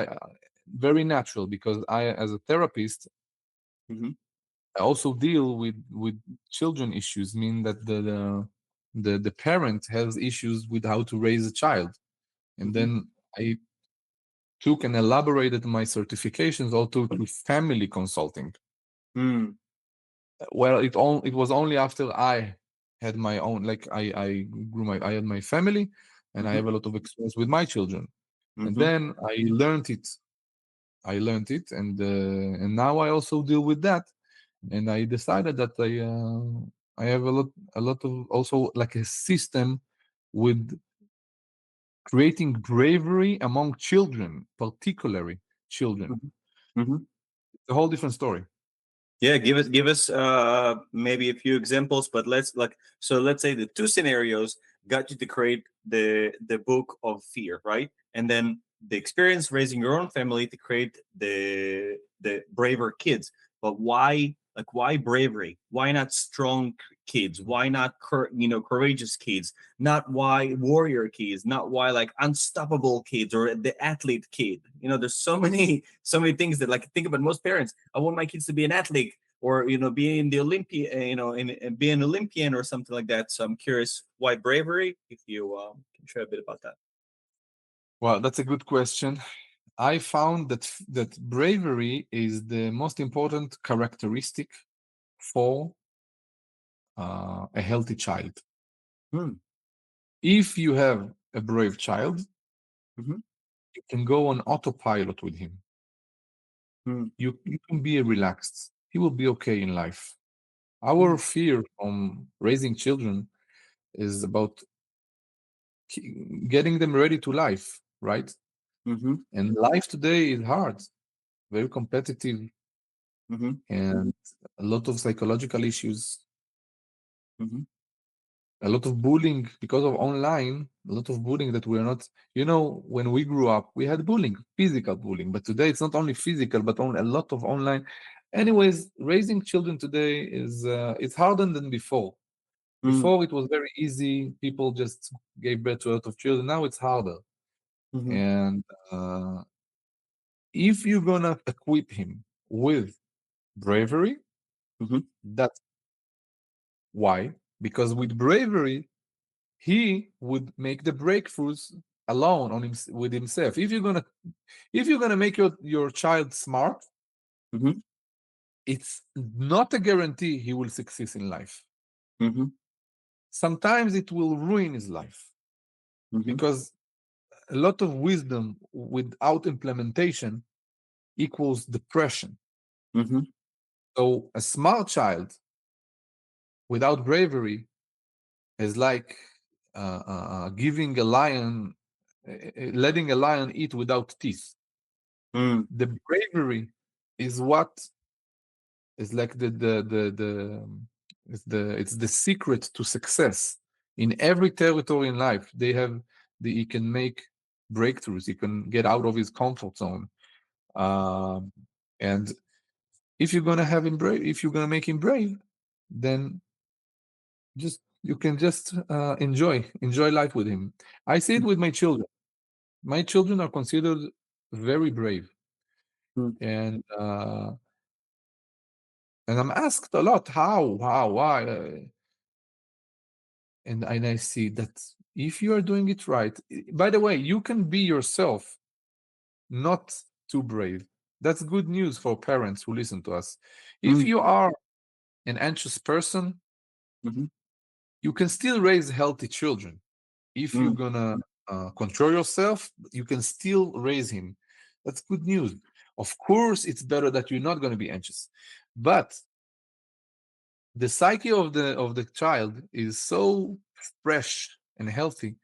very natural because I, as a therapist, Hmm. I also deal with children issues, mean that the parent has issues with how to raise a child. And Hmm. then I took and elaborated my certifications also to family consulting. Mm. Well, it was only after I had my own, like I had my family, and I Hmm. have a lot of experience with my children. And Hmm. then I learned it. And now I also deal with that. And I decided that I have a lot of also like a system with creating bravery among children, particularly children. Hmm. Hmm. It's a whole different story. Yeah, give us maybe a few examples, but let's say the two scenarios got you to create the book of fear, right? And then the experience raising your own family to create the braver kids. But why Like, why bravery? Why not strong kids? Why not courageous kids? Not why warrior kids? Not why like unstoppable kids or the athlete kid? There's so many things that, like, think about most parents. I want my kids to be an athlete, or be in the Olympia, and be an Olympian or something like that. So I'm curious, why bravery? If you can share a bit about that. Well, that's a good question. I found that bravery is the most important characteristic for a healthy child. Hmm. If you have a brave child, Mhm. you can go on autopilot with him. Hmm. You can be relaxed. He will be okay in life. Hmm. Our fear from raising children is about getting them ready to life, right? Mhm. And life today is hard, very competitive, Mhm. and a lot of psychological issues, Mhm. a lot of bullying because of online, a lot of bullying that we're not, when we grew up, we had bullying, physical bullying, but today it's not only physical, but on a lot of online. Anyways, raising children today is it's harder than before. Hmm. Before it was very easy, people just gave birth to a lot of children. Now it's harder. Mhm. And if you're gonna equip him with bravery, Mhm. that's why. Because with bravery, he would make the breakthroughs alone with himself. If you're gonna make your child smart, Mhm. it's not a guarantee he will succeed in life. Mhm. Sometimes it will ruin his life Mhm. because a lot of wisdom without implementation equals depression. Mhm. So a smart child without bravery is like giving a lion, letting a lion eat without teeth. Hmm. The bravery is what is like it's the secret to success in every territory in life. He can make breakthroughs. He can get out of his comfort zone. Um, and if you're gonna have him brave, if you're gonna make him brave, then you can just enjoy life with him. I see it with my children. My children are considered very brave, Hmm. and I'm asked a lot how, why, and I see that if you are doing it right. By the way, you can be yourself, not too brave. That's good news for parents who listen to us. If Hmm. you are an anxious person, Mhm. you can still raise healthy children. If you're Hmm. gonna control yourself, you can still raise him. That's good news. Of course, it's better that you're not going to be anxious, but the psyche of the child is so fresh and healthy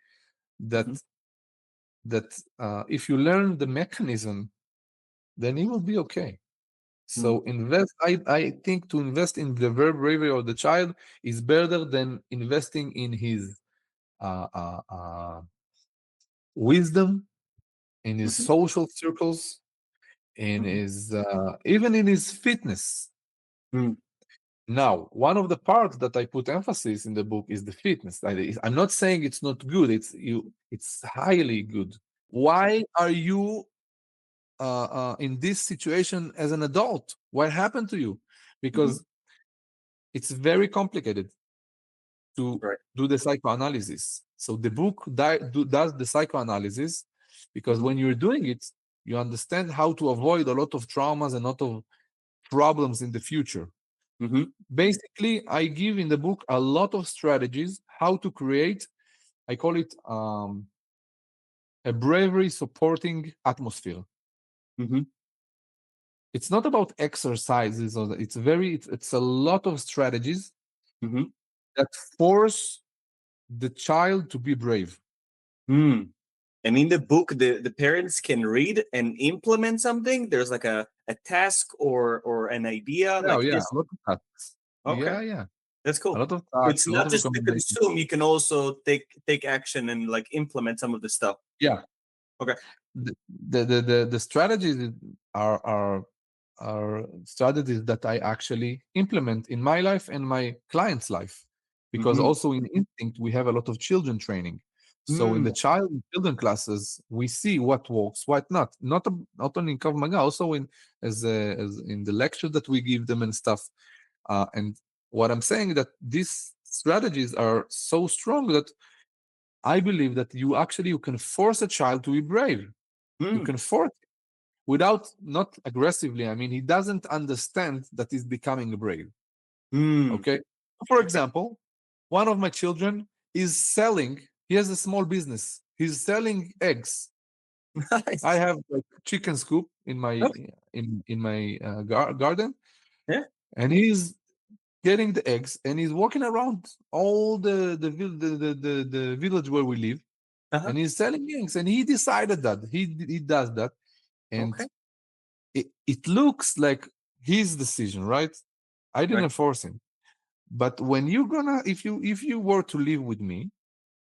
that Mhm. if you learn the mechanism, then it will be okay. Hmm. So invest. I think to invest in the bravery of the child is better than investing in his uh, uh, uh, wisdom, in his Mhm. social circles, in Mhm. his even in his fitness. Hmm. Now, one of the parts that I put emphasis in the book is the fitness. I'm not saying it's not good. It's highly good. Why are you in this situation as an adult? What happened to you? Mhm. Because it's very complicated to Right. do the psychoanalysis. So the book does the psychoanalysis because Mhm. when you're doing it, you understand how to avoid a lot of traumas and a lot of problems in the future. Mhm. Basically, I give in the book a lot of strategies how to create, I call it a bravery supporting atmosphere. Mhm. It's not about exercises, or it's a lot of strategies Mhm. that force the child to be brave. Hmm. And in the book, the parents can read and implement something. There's like a task or an idea Yeah, like yeah, this. a lot of tasks. Okay, Yeah, yeah, that's a cool. lot of tasks, It's a lot not of just to recommendations. consume. You can also take action and like implement some of the stuff. Yeah, Okay. the strategies are are strategies that I actually implement in my life and my client's life. Because Mm-hmm. also in Instinct, we have a lot of children training. So in Mm, the children classes, we see what works, what not. Not only in Kav Maga, also in as in the lecture that we give them and stuff. And what I'm saying that these strategies are so strong that I believe that you can force a child to be brave. You mm, can force without not aggressively. I mean, he doesn't understand that he's becoming brave. mm. Okay. For Okay. example, one of my children is selling. He has a small business. He's selling eggs. I Nice. have like chicken scoop in my Okay. garden, Yeah. and he's getting the eggs, and he's walking around all the village where we live, Uh-huh. and he's selling eggs. And he decided that he does that, and Okay. it looks like his decision, right? I Right. didn't force him. But when you're gonna, if you were to live with me,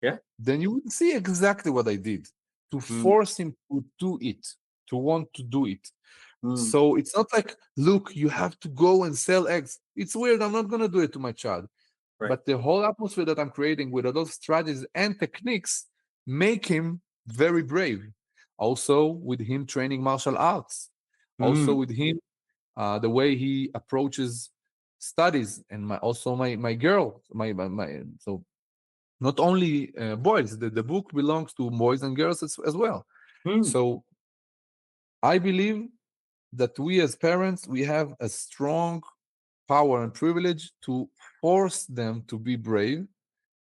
Yeah. then you would see exactly what I did to Mm, force him to do it, to want to do it. mm. So it's not like, look, you have to go and sell eggs. It's weird. I'm not gonna do it to my child. Right. But the whole atmosphere that I'm creating with a lot of strategies and techniques make him very brave. Also, with him training martial arts, also Mm, with him the way he approaches studies, and my girl, so not only boys. The book belongs to boys and girls as well. mm, So I believe that we as parents we have a strong power and privilege to force them to be brave,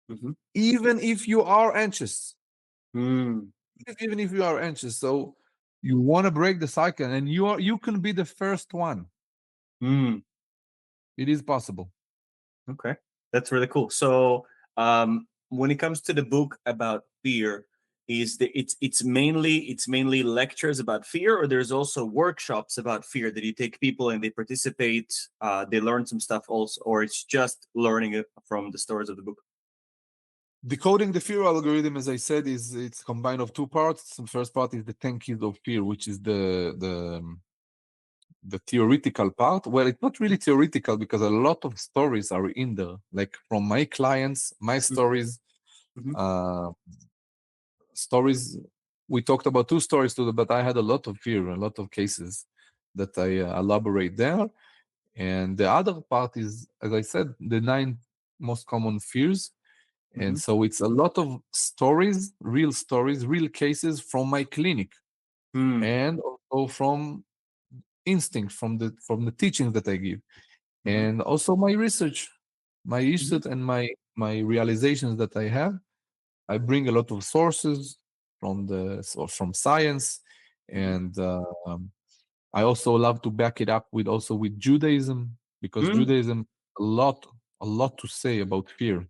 mhm, even if you are anxious. mm, Even if you are anxious, so you want to break the cycle, and you can be the first one. mm. It is possible. Okay. That's really cool. So, when it comes to the book about fear, it's mainly lectures about fear, or there's also workshops about fear that you take people and they participate, they learn some stuff also, or it's just learning it from the stories of the book. Decoding the fear algorithm, as I said, is it's combined of two parts. The first part is the 10 keys of fear, which is the theoretical part. Well, it's not really theoretical because a lot of stories are in there, like from my clients, my stories. Mm-hmm. Uh, stories. We talked about two stories today, but I had a lot of fear, a lot of cases that I elaborate there. And the other part is, as I said, the 9 most common fears. Mm-hmm. And so it's a lot of stories, real cases from my clinic, Mm, and also from instinct, from the teachings that I give, mm-hmm. and also Mm-hmm. my research and my realizations that I have. I bring a lot of sources from science, Mm-hmm. and I also love to back it up with Judaism, because Mm, Judaism a lot a lot to say about fear.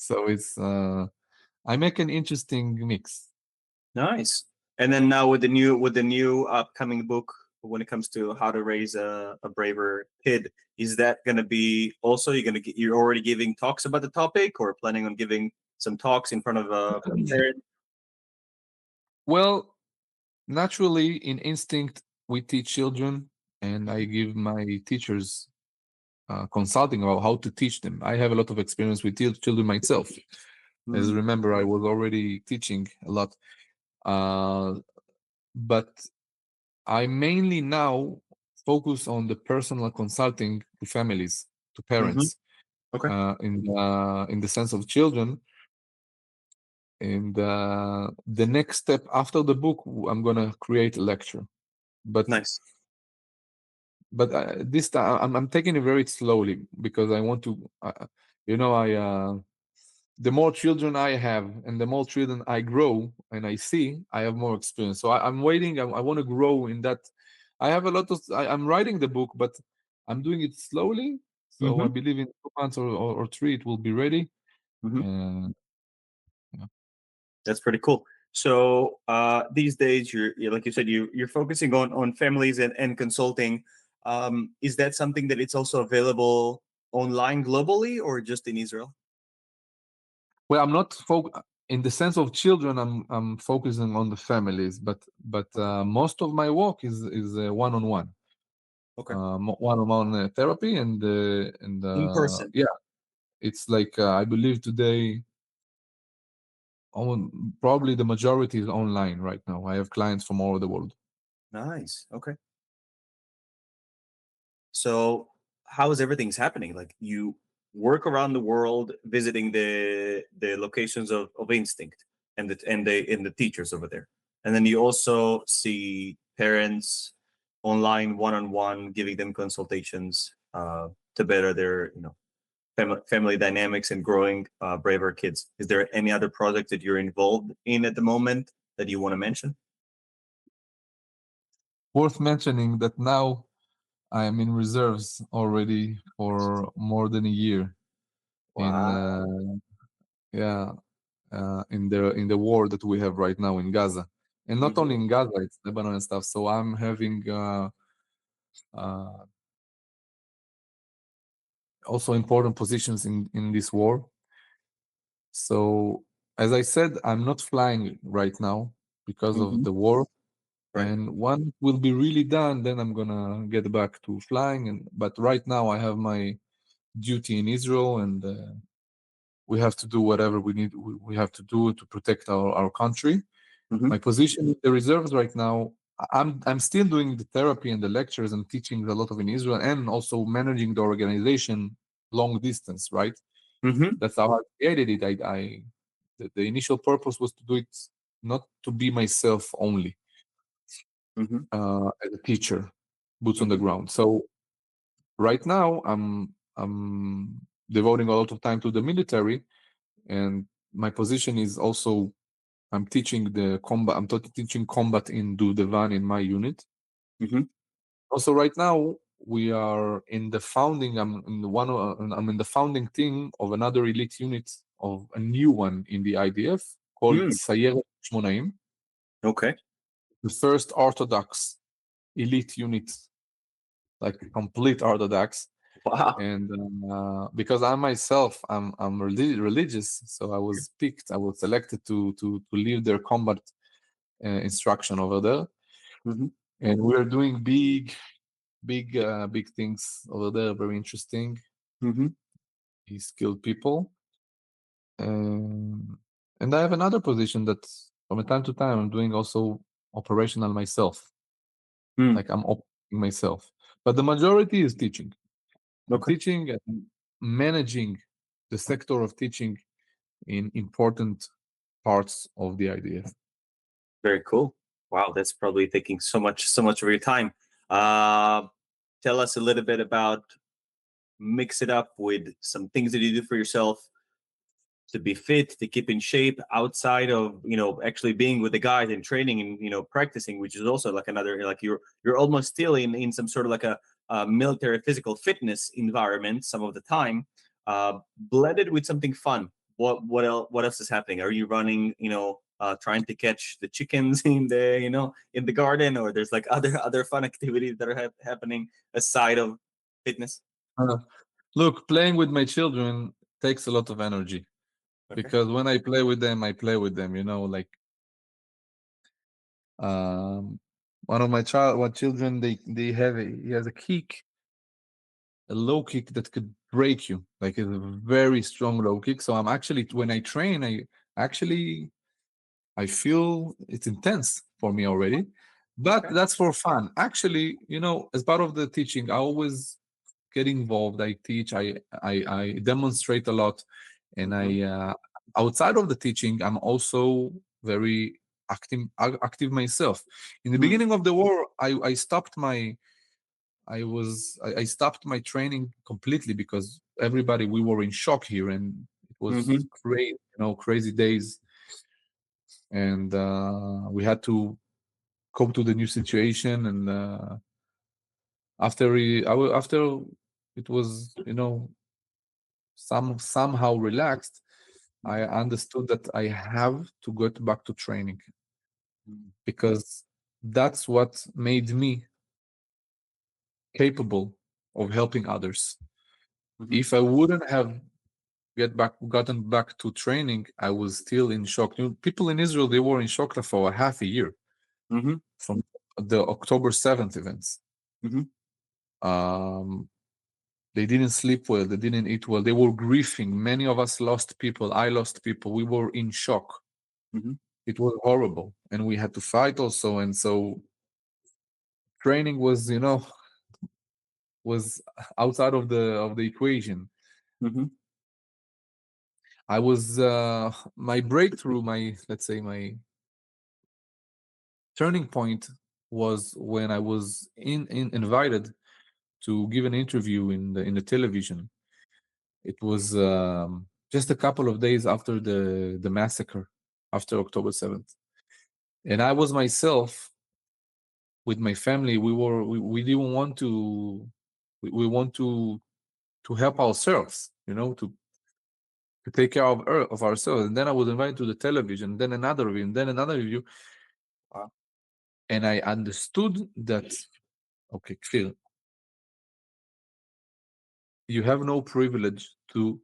So it's I make an interesting mix. nice. And then now with the new upcoming book, when it comes to how to raise a braver kid, is that going to be also you're already giving talks about the topic, or planning on giving some talks in front of a parent? Well, naturally, in instinct, we teach children, and I give my teachers consulting about how to teach them. I have a lot of experience with children myself. As Mm, remember, I was already teaching a lot, but I mainly now focus on the personal consulting to families, to mm-hmm. parents, Okay, in the sense of children. And the next step after the book, I'm gonna create a lecture. But nice. this time I'm taking it very slowly, because I want to, I the more children I have and the more children I grow and I see, I have more experience. So I'm waiting. I want to grow in that. I have a lot of. I'm writing the book, but I'm doing it slowly. So I Mm-hmm. believe in 2 months or 3, it will be ready. Mm-hmm. And yeah. That's pretty cool. So these days, like you said, you're focusing on families and consulting. Is that something that it's also available online globally, or just in Israel? Well, I'm not in the sense of children. I'm focusing on the families, but most of my work is one on one. Okay. one-on-one therapy, and In person. yeah, it's like I believe today probably the majority is online right now. I have clients from all over the world. Nice. Okay. So how is everything's happening? Like you work around the world visiting the locations of instinct and the teachers over there. And then you also see parents online one on one giving them consultations to better their family dynamics and growing braver kids. Is there any other project that you're involved in at the moment that you want to mention? Worth mentioning that now I am in reserves already for more than a year in Wow. yeah in the war that we have right now in Gaza, and not only Hmm. in Gaza, it's Lebanon and stuff. So I'm having uh, also important positions in this war. So as I said, I'm not flying right now because of Hmm. the war. Right. And when it will be really done, then I'm gonna get back to flying. And but right now I have my duty in Israel, and we have to do whatever we have to do to protect our country. Hmm. My position in the reserves right now, I'm still doing the therapy and the lectures and teaching a lot of in Israel, and also managing the organization long distance. Right, Hmm. that's how I created it. The initial purpose was to do it not to be myself only Hmm. as a teacher, boots on the Hmm. ground. So right now I'm devoting a lot of time to the military, and my position is also I'm teaching the combat. I'm teaching combat in Dudevan in my unit. Hmm. Also, right now we are in the founding. I'm in the founding team of another elite unit of a new one in the IDF called Mm. Sayeret Shmonaim, Okay. the first Orthodox elite unit, like complete Orthodox. Wow. And because I myself I'm religious, so I was picked. I was selected to lead their combat instruction over there, Hmm. and we're doing big things over there. Very interesting, Hmm. skilled people. Um, and I have another position that from time to time I'm doing also operational myself, Mm. like I'm operating myself. But the majority is teaching. I'm Okay. teaching and managing the sector of teaching in important parts of the IDF. Very cool. Wow, that's probably taking so much of your time. Uh, Tell us a little bit about mix it up with some things that you do for yourself to be fit, to keep in shape outside of actually being with the guys and training and practicing, which is also like another like you're almost still in some sort of like a military physical fitness environment some of the time, blended with something fun. What else is happening? Are you running, trying to catch the chickens in the garden, or there's like other fun activities that are happening aside of fitness? Uh, Look, playing with my children takes a lot of energy Okay. because when I play with them, I play with them. Like um, one of my children, he has a kick, a low kick that could break you. Like it's a very strong low kick. So I'm actually when I train, actually I feel it's intense for me already, but Okay. that's for fun. Actually, as part of the teaching, I always get involved. I teach, I demonstrate a lot, and Hmm. I outside of the teaching, I'm also very active myself. In the Mm. beginning of the war, I stopped I stopped my training completely because everybody we were in shock here, and it was Hmm. crazy, crazy days, and we had to cope to the new situation. And after it was somehow relaxed, I Hmm. understood that I have to get back to training Hmm. because that's what made me capable of helping others. Hmm. If I wouldn't have gotten back to training, I was still in shock. People in Israel, they were in shock for a half a year Hmm. from the October 7th events. Hmm. Um, they didn't sleep well. They didn't eat well. They were grieving. Many of us lost people. I lost people. We were in shock. Mm-hmm. It was horrible, and we had to fight also. And so training was, was outside of the equation. Mm-hmm. I was my breakthrough, my, let's say, my turning point was when I was invited to give an interview in the television. It was just a couple of days after the massacre, after October 7th, and I was myself with my family. We didn't want to we want to help ourselves, to take care of ourselves. And then I was invited to the television, then another review, and then another review. And I understood that, okay, Kfir, you have no privilege to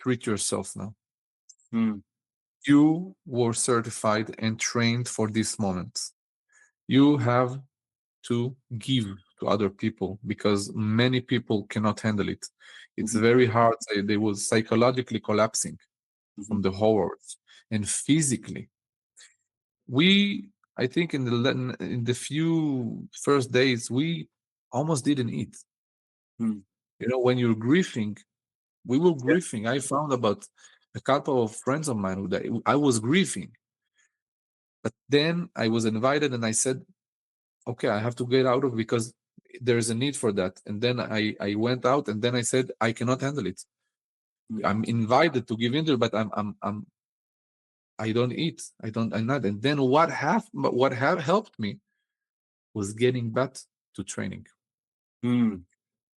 treat yourself now. Mm. You were certified and trained for this moment. You have to give to other people because many people cannot handle it. It's Mm-hmm. very hard. They were psychologically collapsing Mm-hmm. from the horrors, and physically. I think in the few first days, we almost didn't eat. Mm. When you're grieving, we were Yeah. grieving. I found about a couple of friends of mine who died. I was grieving, but then I was invited, and I said, "Okay, I have to get out of because there's a need for that." And then I went out, and then I said, "I cannot handle it. Mm. I'm invited to give interview, but I don't eat. I'm not." And then what have helped me was getting back to training. Mm.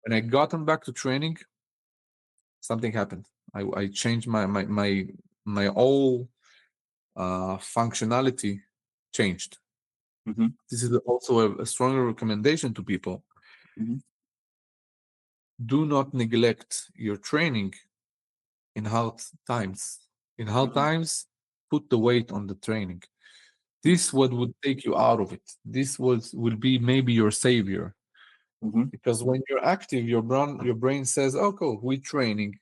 When I gotten back to training, something happened. I changed my whole functionality changed. Mm-hmm. This is also a stronger recommendation to people. Mm-hmm. Do not neglect your training in hard times. In hard Mm-hmm. times, put the weight on the training. This what would take you out of it. This will be maybe your savior. Mm-hmm. Because when you're active, your brain says, "Oh, cool, we're training.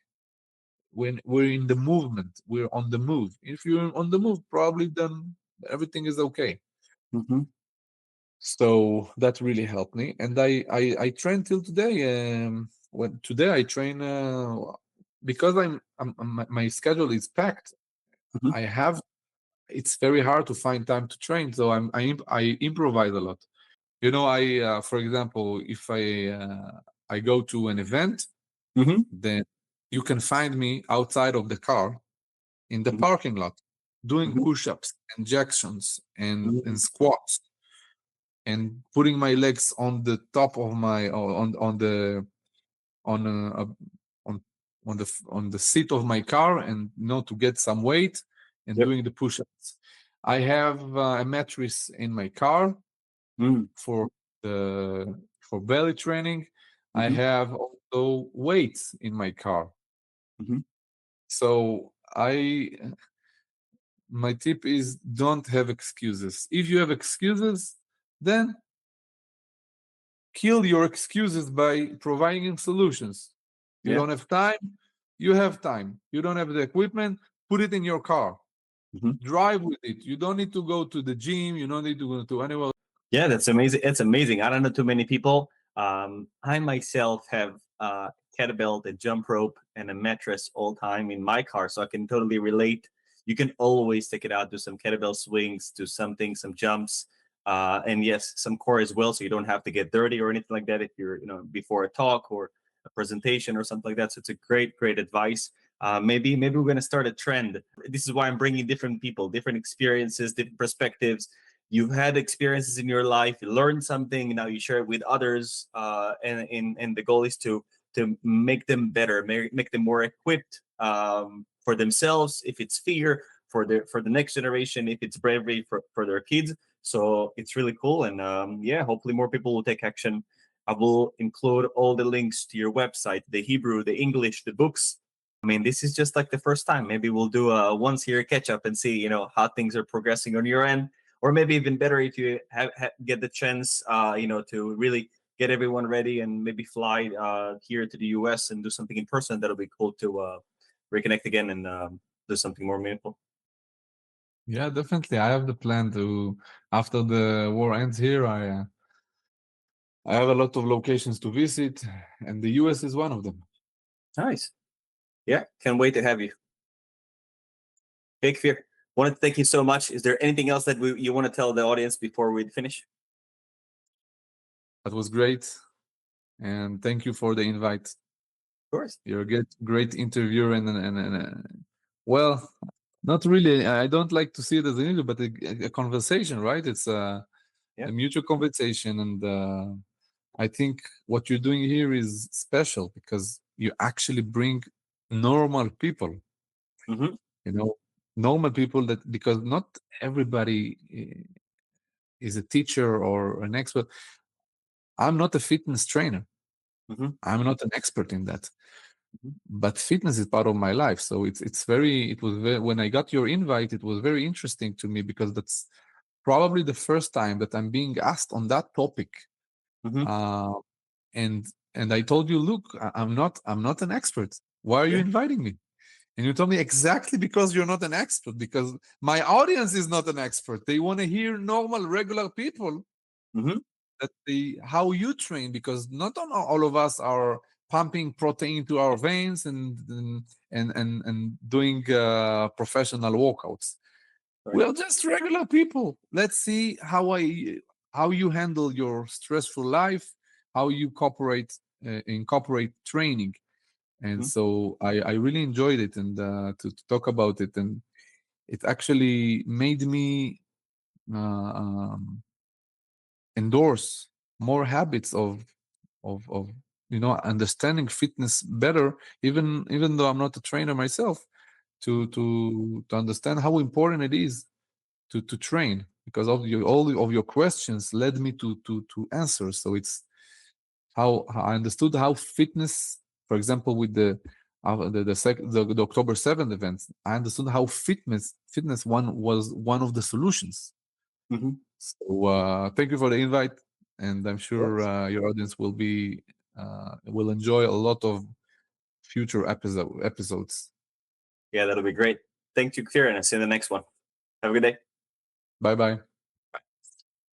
When we're in the movement, we're on the move. If you're on the move, probably then everything is okay." Mm-hmm. So that really helped me, and I train till today. When today I train because my schedule is packed. Mm-hmm. I have It's very hard to find time to train, so I improvise a lot. I for example, if I go to an event, Mm-hmm. then you can find me outside of the car in the parking lot doing Mm-hmm. push-ups and injections Mm-hmm. and squats and putting my legs on the top of my on the on on on the seat of my car, and to get some weight and Yep. doing the push-ups. I have a mattress in my car Mm. for the for belly training. I Mm-hmm. have also weights in my car. Mm-hmm. So my tip is, don't have excuses. If you have excuses, then kill your excuses by providing solutions. You Yeah. don't have time, you have time. You don't have the equipment, put it in your car. Mm-hmm. Drive with it. You don't need to go to the gym, you don't need to go to anywhere. Yeah, that's amazing. It's amazing. I don't know too many people. I myself have kettlebell, a jump rope, and a mattress all time in my car, so I can totally relate. You can always take it out, do some kettlebell swings, do something, some jumps, and yes, some core as well, so you don't have to get dirty or anything like that if you're, before a talk or a presentation or something like that. So it's a great advice. Maybe we're gonna start a trend. This is why I'm bringing different people, different experiences, different perspectives. You've had experiences in your life, you learned something, now you share it with others, and the goal is to make them better, make them more equipped, for themselves, if it's fear, for the next generation, if it's bravery, for their kids. So it's really cool, and yeah, hopefully more people will take action. I will include all the links to your website, the Hebrew, the English, the books. I mean, this is just like the first time. Maybe we'll do a once year catch up and see, how things are progressing on your end, or maybe even better if you get the chance, to really get everyone ready and maybe fly here to the US and do something in person, that'll be cool to reconnect again and do something more meaningful. Yeah, definitely. I have the plan to, after the war ends here, I have a lot of locations to visit, and the US is one of them. Nice. Yeah, can't wait to have you. Hey, Kfir, want to thank you so much. Is there anything else that you want to tell the audience before we finish? That was great, and thank you for the invite. Of course. You're a great interviewer, well, not really. I don't like to see it as an interview, but a conversation, right? It's a mutual conversation, and I think what you're doing here is special because you actually bring normal people. Mm-hmm. You know, normal people that, because not everybody is a teacher or an expert. I'm not a fitness trainer. Mm-hmm. I'm not an expert in that. Mm-hmm. But fitness is part of my life, so when I got your invite, it was very interesting to me because that's probably the first time that I'm being asked on that topic. Mm-hmm. And I told you, look, I'm not an expert. Why are you inviting me? And you told me, exactly because you're not an expert, because my audience is not an expert. They want to hear normal, regular people Mm-hmm. that how you train, because not all of us are pumping protein to our veins and doing professional workouts. Right. We are just regular people. Let's see how you handle your stressful life, how you incorporate training. And so I really enjoyed it, and to talk about it, and it actually made me endorse more habits of understanding fitness better, even though I'm not a trainer myself, to understand how important it is to train, because all of your questions led me to answers. So it's how I understood how fitness, for example, with the October 7th events, I understood how fitness one was one of the solutions. Mm-hmm. So thank you for the invite, and I'm sure your audience will enjoy a lot of future episodes. Yeah, that'll be great. Thank you, Kfir, and I'll see you in the next one. Have a good day. Bye bye.